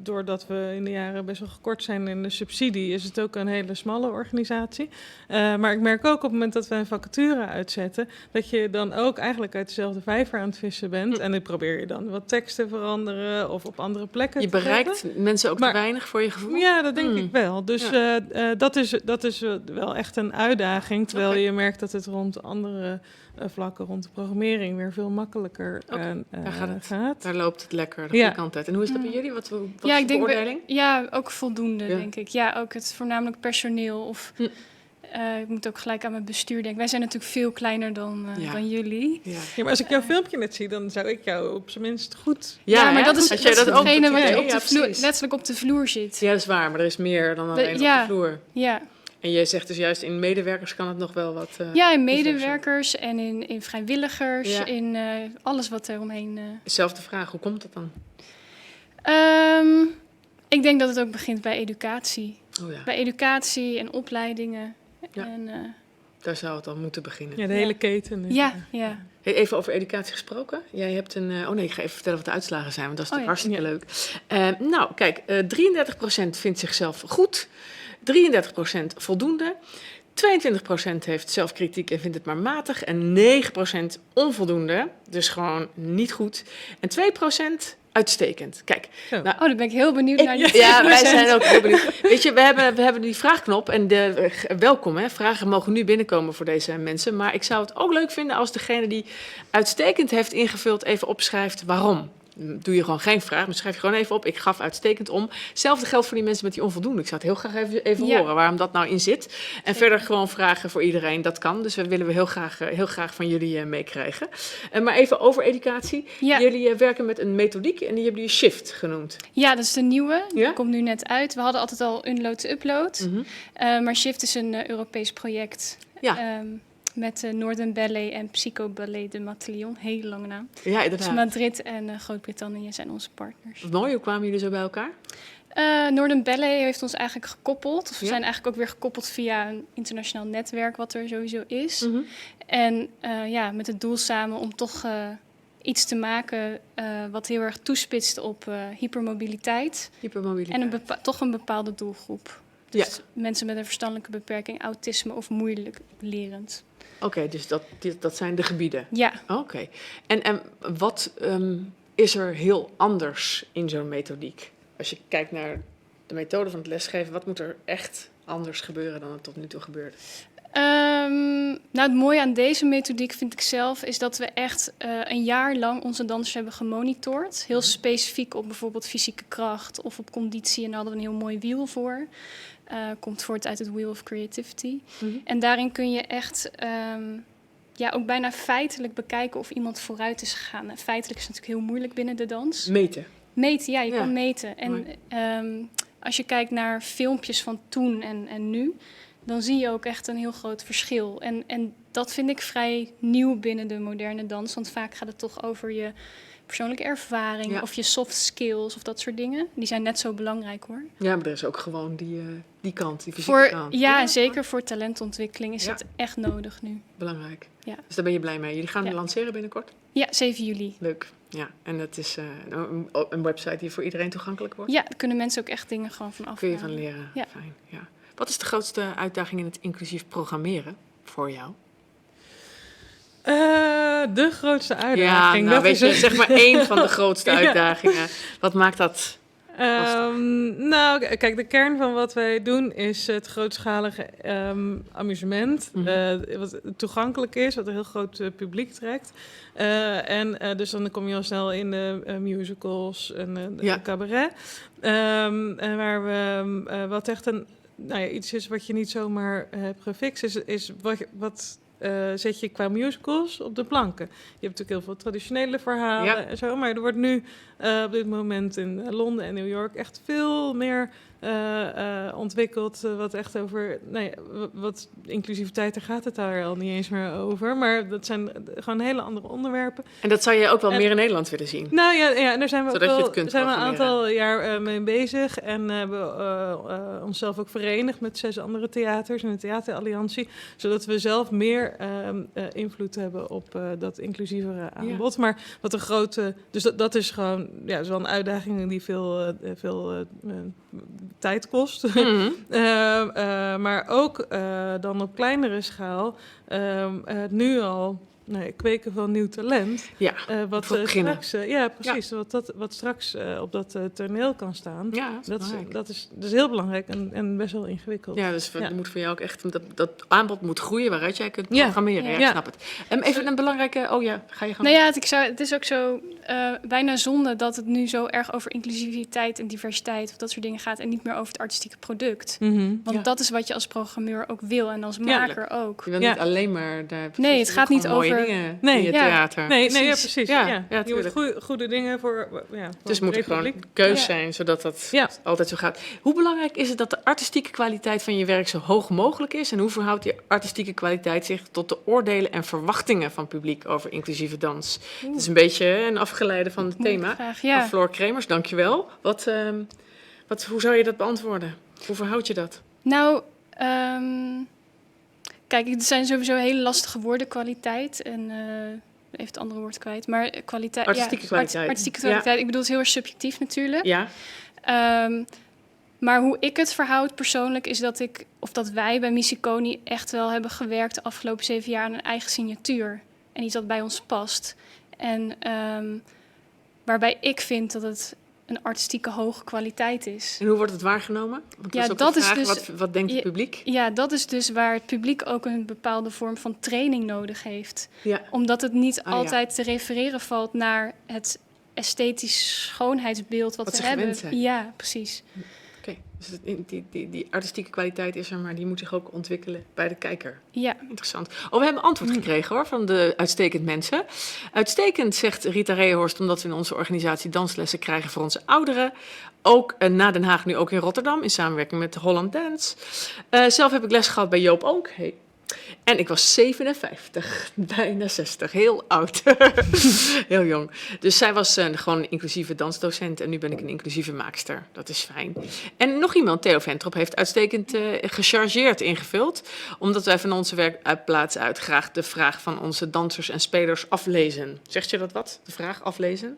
Doordat we in de jaren best wel gekort zijn in de subsidie, is het ook een hele smalle organisatie. Maar ik merk ook op het moment dat we een vacature uitzetten, dat je dan ook eigenlijk uit dezelfde vijver aan het vissen bent. En dan probeer je dan wat teksten veranderen of op andere plekken Je te bereikt zetten. mensen ook Maar- te weinig voor je gevoel? Ja, dat denk ik wel. Dus dat is wel echt een uitdaging. Terwijl Oké. je merkt dat het rond andere vlakken, rond de programmering, weer veel makkelijker Daar gaat het. gaat. Daar loopt het lekker de Ja. goede kant uit. En hoe is dat bij jullie? Wat Ja, is ik de denk beoordeling? ja, ook voldoende, Ja. denk ik. Ja, ook het voornamelijk personeel. Of ik moet ook gelijk aan mijn bestuur denken. Wij zijn natuurlijk veel kleiner dan jullie. Ja. Ja, maar als ik jouw filmpje net zie, dan zou ik jou op zijn minst goed... Ja, maar hè? dat is Als jij dat ook hetgene wat je doet, op de ja, vloer, precies. letterlijk op de vloer zit. Ja, dat is waar, maar er is meer dan alleen ja. op de vloer. Ja, En jij zegt dus juist in medewerkers kan het nog wel wat... ja in diverser. medewerkers en in vrijwilligers, Ja. in alles wat er omheen... Zelfde vraag, hoe komt dat dan? Ik denk dat het ook begint bij educatie. Oh ja, Bij educatie en opleidingen. Ja. En, daar zou het dan moeten beginnen. Ja, de hele keten. ja, ja. Hey, even over educatie gesproken. Jij hebt een... oh nee, ik ga even vertellen wat de uitslagen zijn, want dat is Oh toch ja. hartstikke leuk. Nou, kijk, 33% vindt zichzelf goed. 33% voldoende. 22% heeft zelfkritiek en vindt het maar matig. En 9% onvoldoende, dus gewoon niet goed. En 2% uitstekend. Kijk, Zo. nou, Oh, dan ben ik heel benieuwd naar die ja, wij 2%. zijn ook heel benieuwd. Weet je, we hebben die vraagknop en welkom, hè. Vragen mogen nu binnenkomen voor deze mensen. Maar ik zou het ook leuk vinden als degene die uitstekend heeft ingevuld even opschrijft waarom. Doe je gewoon geen vraag, maar schrijf je gewoon even op. Ik gaf uitstekend om. Hetzelfde geldt voor die mensen met die onvoldoende. Ik zou het heel graag even Ja. horen waarom dat nou in zit. En verder gewoon vragen voor iedereen, dat kan. Dus we willen heel graag van jullie meekrijgen. Maar even over educatie. Ja. Jullie werken met een methodiek en die hebben jullie SHIFT genoemd. Ja, dat is de nieuwe. Die Ja? komt nu net uit. We hadden altijd al Unload to Upload. Maar Shift is een Europees project. Ja. Met Northern Ballet en Psycho Ballet de Matillon. Hele lange naam. Ja, Dus inderdaad. Madrid en Groot-Brittannië zijn onze partners. Mooi, hoe kwamen jullie zo bij elkaar? Northern Ballet heeft ons eigenlijk gekoppeld. Of we Ja? zijn eigenlijk ook weer gekoppeld via een internationaal netwerk wat er sowieso is. Mhm. En met het doel samen om toch iets te maken wat heel erg toespitst op hypermobiliteit. Hypermobiliteit. En toch een bepaalde doelgroep. Dus mensen met een verstandelijke beperking, autisme of moeilijk lerend. Oké, dus dat zijn de gebieden. Ja, Oké. En wat is er heel anders in zo'n methodiek? Als je kijkt naar de methode van het lesgeven, wat moet er echt anders gebeuren dan het tot nu toe gebeurde? het mooie aan deze methodiek vind ik zelf is dat we echt een jaar lang onze dansers hebben gemonitord. Heel specifiek op bijvoorbeeld fysieke kracht of op conditie. En daar hadden we een heel mooi wiel voor. Komt voort uit het Wheel of Creativity. Mm-hmm. En daarin kun je echt ook bijna feitelijk bekijken of iemand vooruit is gegaan. En feitelijk is het natuurlijk heel moeilijk binnen de dans. Meten. Meten, ja, je Ja. kan meten. En als je kijkt naar filmpjes van toen en nu, dan zie je ook echt een heel groot verschil. En dat vind ik vrij nieuw binnen de moderne dans. Want vaak gaat het toch over je persoonlijke ervaring Ja. of je soft skills of dat soort dingen. Die zijn net zo belangrijk hoor. Ja, maar er is ook gewoon die kant, die fysieke kant. Ja, zeker voor talentontwikkeling is Ja. het echt nodig nu. Belangrijk. Ja. Dus daar ben je blij mee. Jullie gaan Ja. lanceren binnenkort? Ja, 7 juli. Leuk. Ja, en dat is een website die voor iedereen toegankelijk wordt? Ja, daar kunnen mensen ook echt dingen gewoon van Kun je afhalen. van leren? Ja. Fijn, ja. Wat is de grootste uitdaging in het inclusief programmeren voor jou? De grootste Ja, uitdaging. nou dat weet is je, het. zeg maar één van de grootste Ja. uitdagingen. Wat maakt dat? Kijk, de kern van wat wij doen is het grootschalige amusement. Mhm. Wat toegankelijk is, wat een heel groot publiek trekt. Dus dan kom je al snel in de musicals en de Ja. cabaret. Waar we wat echt iets is wat je niet zomaar hebt gefixt, is wat zet je qua musicals op de planken. Je hebt natuurlijk heel veel traditionele verhalen Ja. en zo, maar er wordt nu op dit moment in Londen en New York echt veel meer ontwikkeld. Wat echt over, wat inclusiviteit, daar gaat het daar al niet eens meer over. Maar dat zijn gewoon hele andere onderwerpen. En dat zou je ook wel En- meer in Nederland willen zien? Nou ja, en daar zijn we Zodat ook je wel, het kunt zijn we een programmeren. aantal jaar mee bezig. En hebben onszelf ook verenigd met 6 andere theaters in de Theateralliantie. Zodat we zelf meer invloed hebben op dat inclusievere aanbod. Maar wat een grote... Dus dat is gewoon... Ja, dat is wel een uitdaging die veel tijd kost. Mhm. Maar ook dan op kleinere schaal nu al kweken van nieuw talent. Ja, Wat voor beginnen. straks, precies. Wat straks op dat toneel kan staan. Ja, dat is belangrijk. Dat is heel belangrijk en best wel ingewikkeld. Ja, dus Ja. er moet voor jou ook echt... Dat aanbod moet groeien waaruit jij kunt Ja. programmeren. Ja, ik Ja. snap het. Even een belangrijke... Oh ja, ga je gang. Nou ja, het is ook zo bijna zonde dat het nu zo erg over inclusiviteit en diversiteit of dat soort dingen gaat en niet meer over het artistieke product. Mhm. Want Ja. dat is wat je als programmeur ook wil en als maker ook. Je wil Ja. niet alleen maar... Daar, Nee, het gaat niet gewoon mooie over- dingen Nee. in je Ja. theater. Nee, ja, Precies. precies. Ja, Ja, ja, je moet tuurlijk. goede dingen voor Dus een het moet breed gewoon publiek. een keus Ja. zijn, zodat dat Ja. altijd zo gaat. Hoe belangrijk is het dat de artistieke kwaliteit van je werk zo hoog mogelijk is? En hoe verhoudt die artistieke kwaliteit zich tot de oordelen en verwachtingen van publiek over inclusieve dans? Het is een beetje een afgeleide van het Moeilijke thema. vraag, Van ja. Floor Kremers, dankjewel. Hoe zou je dat beantwoorden? Hoe verhoud je dat? Nou, kijk, het zijn sowieso hele lastige woorden, kwaliteit en even het andere woord kwijt. Maar kwaliteit, Artistieke kwaliteit. artistieke kwaliteit. Ik bedoel, het is heel erg subjectief natuurlijk. Ja, Maar hoe ik het verhoud persoonlijk is dat wij bij Misiconi echt wel hebben gewerkt de afgelopen 7 jaar aan een eigen signatuur. En iets dat bij ons past. En waarbij ik vind dat het een artistieke hoge kwaliteit is. en hoe wordt het waargenomen? Want Ja, ook de dat is vraag, dus- wat denkt het je- publiek? Ja, dat is dus waar het publiek ook een bepaalde vorm van training nodig heeft. Ja. Omdat het niet Ah, ja. altijd te refereren valt naar het esthetisch schoonheidsbeeld wat Wat we ze hebben. gewend zijn. Ja, precies. Oké, dus die artistieke kwaliteit is er, maar die moet zich ook ontwikkelen bij de kijker. Ja. Interessant. Oh, we hebben antwoord gekregen hoor, van de uitstekend mensen. Uitstekend, zegt Rita Reehorst, omdat we in onze organisatie danslessen krijgen voor onze ouderen. Ook na Den Haag, nu ook in Rotterdam, in samenwerking met Holland Dance. Zelf heb ik les gehad bij Joop Oonk. Hey, En ik was 57, bijna 60, heel oud, heel jong. Dus zij was gewoon een inclusieve dansdocent en nu ben ik een inclusieve maakster. Dat is fijn. En nog iemand, Theo Ventrop, heeft uitstekend gechargeerd ingevuld, omdat wij van onze werkplaats uit graag de vraag van onze dansers en spelers aflezen. Zegt je dat wat, de vraag aflezen?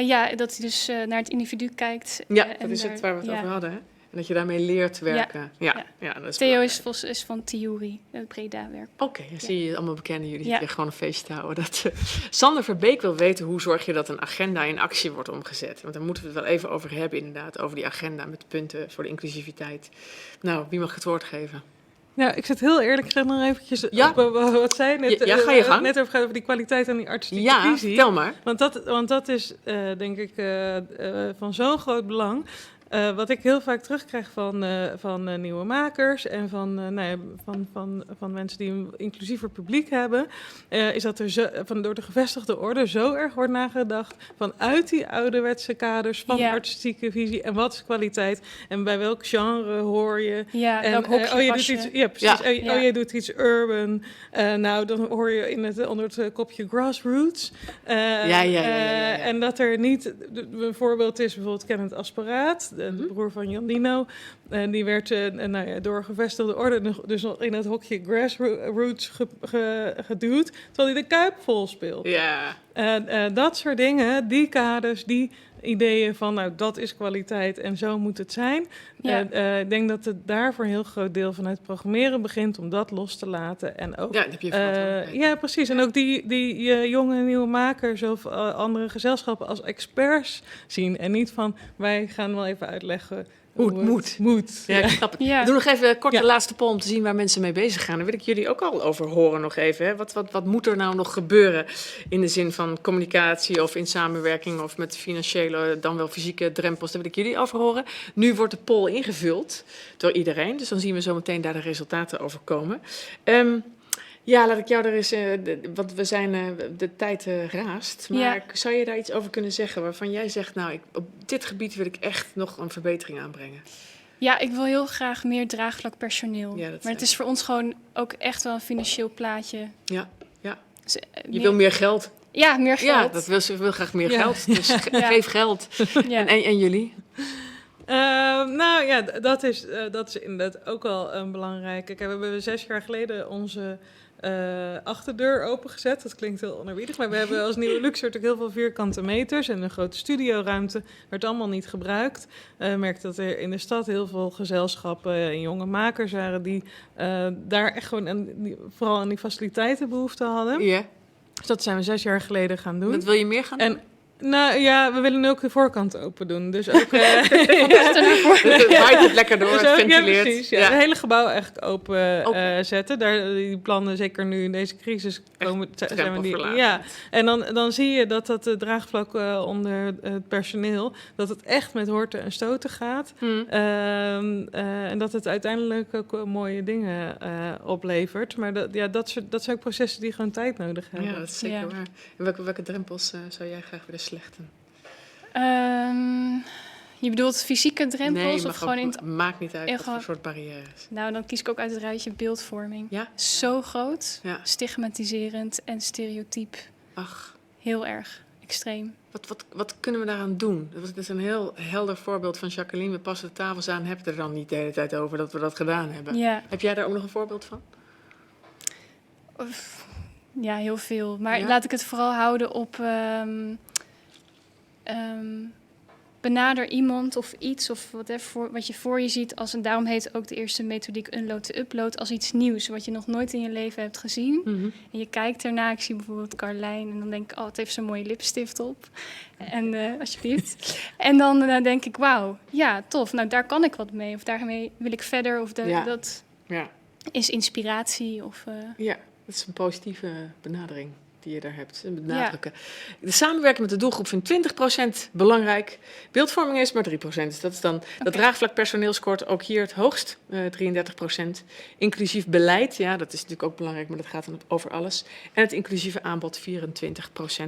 Ja, dat hij dus naar het individu kijkt. Ja, en dat is het waar we het ja. over hadden, hè? En dat je daarmee leert werken. Ja, dat is Theo is van Tiuri, het Breda-werk. Oké, dan zie je allemaal bekenden. Jullie Ja. zitten gewoon een feestje te houden. Sander Verbeek wil weten, hoe zorg je dat een agenda in actie wordt omgezet? Want daar moeten we het wel even over hebben inderdaad, over die agenda met punten voor de inclusiviteit. Nou, wie mag het woord geven? Ja, ik zit heel eerlijk gezegd nog eventjes Ja. op wat zij net, Ga je gang. net over die kwaliteit en die artistieke Ja, visie. vertel maar. Want dat is denk ik van zo'n groot belang. Wat ik heel vaak terugkrijg van nieuwe makers en van mensen die een inclusiever publiek hebben, is dat er door de gevestigde orde zo erg wordt nagedacht vanuit die ouderwetse kaders van artistieke visie en wat is kwaliteit en bij welk genre hoor je. Ja, En, welk hokje je pas doet je. iets, ja, precies. Ja. Je doet iets urban. Nou, dan hoor je onder het kopje grassroots. En dat er niet... Een voorbeeld is bijvoorbeeld Kenneth Asperaat, de broer van Jan Dino. Die werd door gevestigde orde dus nog in het hokje grassroots geduwd, terwijl hij de Kuip vol speelt. Ja. Dat soort dingen, die kaders, die ideeën van, nou, dat is kwaliteit en zo moet het zijn. Ja. Ik denk dat het daar voor een heel groot deel vanuit programmeren begint om dat los te laten. En ook, Ja, dat heb je verantwoordelijkheid. ja, precies. En ook die jonge nieuwe makers of andere gezelschappen als experts zien. En niet van, wij gaan wel even uitleggen Hoe het moet. Ja, ik snap het. Ja. We doen nog even een korte laatste poll om te zien waar mensen mee bezig gaan. Daar wil ik jullie ook al over horen nog even. Hè. Wat moet er nou nog gebeuren in de zin van communicatie of in samenwerking of met financiële, dan wel fysieke drempels? Daar wil ik jullie over horen. Nu wordt de poll ingevuld door iedereen, dus dan zien we zo meteen daar de resultaten over komen. Ja, laat ik jou er eens, want we zijn, de tijd raast. Maar zou je daar iets over kunnen zeggen waarvan jij zegt, nou, op dit gebied wil ik echt nog een verbetering aanbrengen? Ja, ik wil heel graag meer draagvlak personeel. Ja, dat maar het is voor ons gewoon ook echt wel een financieel plaatje. Ja. Dus, Je wil meer geld. Ja, meer geld. Ja, ze wil graag meer geld. Dus geef geld. Ja. En jullie? Nou ja, dat is inderdaad ook al een belangrijke. Kijk, we hebben 6 jaar geleden onze achterdeur opengezet. Dat klinkt heel onerbiedig, maar we hebben als Nieuwe Luxor natuurlijk heel veel vierkante meters en een grote studioruimte. Werd allemaal niet gebruikt. Merkte dat er in de stad heel veel gezelschappen en jonge makers waren die daar echt gewoon vooral aan die faciliteiten behoefte hadden. Ja. Dus dat zijn we 6 jaar geleden gaan doen. Wat wil je meer gaan doen? Nou ja, we willen nu ook de voorkant open doen. Dus ook het waait het lekker door, dus het ook, ventileert. Ja, precies. Ja. Het hele gebouw eigenlijk open zetten. Die plannen, zeker nu in deze crisis, zijn we die. Ja. En dan zie je dat het draagvlak onder het personeel, dat het echt met horten en stoten gaat. En dat het uiteindelijk ook mooie dingen oplevert. Maar dat zijn ook processen die gewoon tijd nodig hebben. Ja, dat is zeker waar. En welke drempels zou jij graag willen slechten? Je bedoelt fysieke drempels? Nee, of gewoon ook, maakt niet uit wat gewoon, voor soort barrières. Nou, dan kies ik ook uit het rijtje beeldvorming. Ja? Zo groot, ja. Stigmatiserend en stereotyp. Ach. Heel erg, extreem. Wat kunnen we daaraan doen? Dat is een heel helder voorbeeld van Jacqueline. We passen de tafels aan, heb je er dan niet de hele tijd over dat we dat gedaan hebben. Ja. Heb jij daar ook nog een voorbeeld van? Ja, heel veel. Maar laat ik het vooral houden op benader iemand of iets of wat je voor je ziet als, en daarom heet ook de eerste methodiek unload to upload, als iets nieuws wat je nog nooit in je leven hebt gezien. En je kijkt ernaar, ik zie bijvoorbeeld Carlijn en dan denk ik, het heeft zo'n mooie lipstift op. En alsjeblieft. En dan denk ik, wauw, ja, tof. Nou, daar kan ik wat mee of daarmee wil ik verder of dat is inspiratie of... Ja, dat is een positieve benadering die je daar hebt. Benadrukken. Ja. De samenwerking met de doelgroep vindt 20% belangrijk. Beeldvorming is maar 3%. Dus dat is dan dat draagvlak personeel scoort ook hier het hoogst, 33%. Inclusief beleid, ja, dat is natuurlijk ook belangrijk, maar dat gaat dan over alles. En het inclusieve aanbod 24%.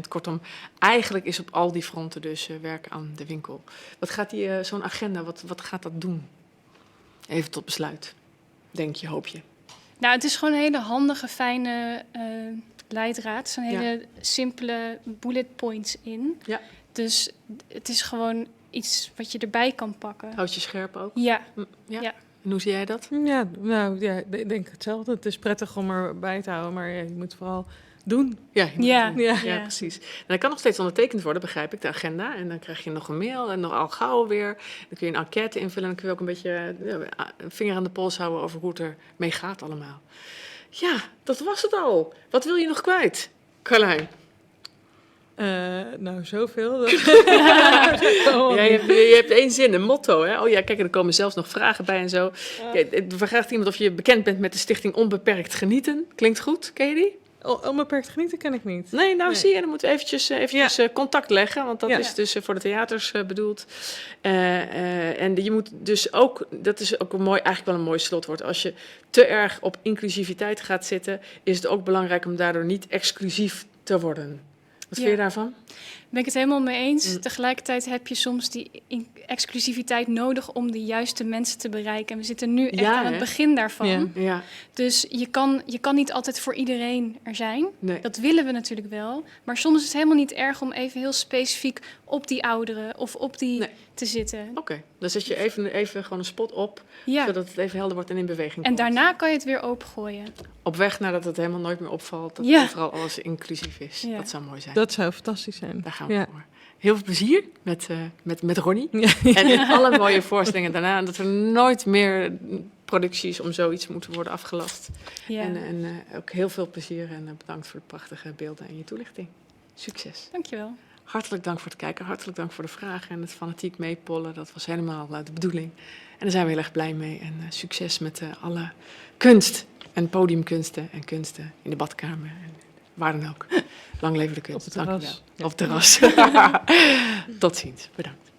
Kortom, eigenlijk is op al die fronten dus werk aan de winkel. Wat gaat zo'n agenda, wat gaat dat doen? Even tot besluit. Denk je, hoop je. Nou, het is gewoon een hele handige, fijne leidraad. Er zijn hele simpele bullet points in. Ja. Dus het is gewoon iets wat je erbij kan pakken. Houd je scherp ook. Ja. Ja. Ja. En hoe zie jij dat? Ja, nou ja, ik denk hetzelfde. Het is prettig om erbij te houden, maar ja, je moet vooral doen. Ja, je moet Ja. het doen. Ja. Ja, precies. En dat kan nog steeds ondertekend worden, begrijp ik, de agenda. En dan krijg je nog een mail en nog al gauw weer. Dan kun je een enquête invullen en dan kun je ook een beetje een vinger aan de pols houden over hoe het ermee gaat allemaal. Ja, dat was het al. Wat wil je nog kwijt, Carlijn? Nou, zoveel. Je hebt één zin, een motto. Hè? Oh ja, kijk, er komen zelfs nog vragen bij en zo. Kijk, er vraagt iemand of je bekend bent met de stichting Onbeperkt Genieten. Klinkt goed, ken je die? Onbeperkt genieten ken ik niet. Nee, nou Nee. zie je, dan moeten we eventjes contact leggen. Want dat Ja. is dus voor de theaters bedoeld. En je moet dus ook, dat is ook eigenlijk wel een mooi slotwoord. Als je te erg op inclusiviteit gaat zitten, is het ook belangrijk om daardoor niet exclusief te worden. Wat vind je daarvan? Ben ik het helemaal mee eens. Tegelijkertijd heb je soms die exclusiviteit nodig om de juiste mensen te bereiken. En we zitten nu echt aan het begin daarvan. Ja. Ja, Dus je kan niet altijd voor iedereen er zijn. nee. Dat willen we natuurlijk wel. Maar soms is het helemaal niet erg om even heel specifiek op die ouderen of op die Nee. te zitten. Oké, dan zet je even gewoon een spot op, Ja. zodat het even helder wordt en in beweging En komt. daarna kan je het weer opengooien. Op weg nadat het helemaal nooit meer opvalt, dat Ja. overal alles inclusief is. Ja. Dat zou mooi zijn. Dat zou fantastisch zijn. Daar gaan we Ja. voor. Heel veel plezier met Ronnie. Ja. En in alle mooie voorstellingen daarna. En dat er nooit meer producties om zoiets moeten worden afgelast. Ja. En ook heel veel plezier en bedankt voor de prachtige beelden en je toelichting. Succes. Dankjewel. Hartelijk dank voor het kijken. Hartelijk dank voor de vragen en het fanatiek meepollen. Dat was helemaal de bedoeling. En daar zijn we heel erg blij mee. En succes met alle kunst en podiumkunsten en kunsten in de badkamer. En waar dan ook. Lang leven de kunst. Op het terras. Dank u wel. Op het terras. Tot ziens. Bedankt.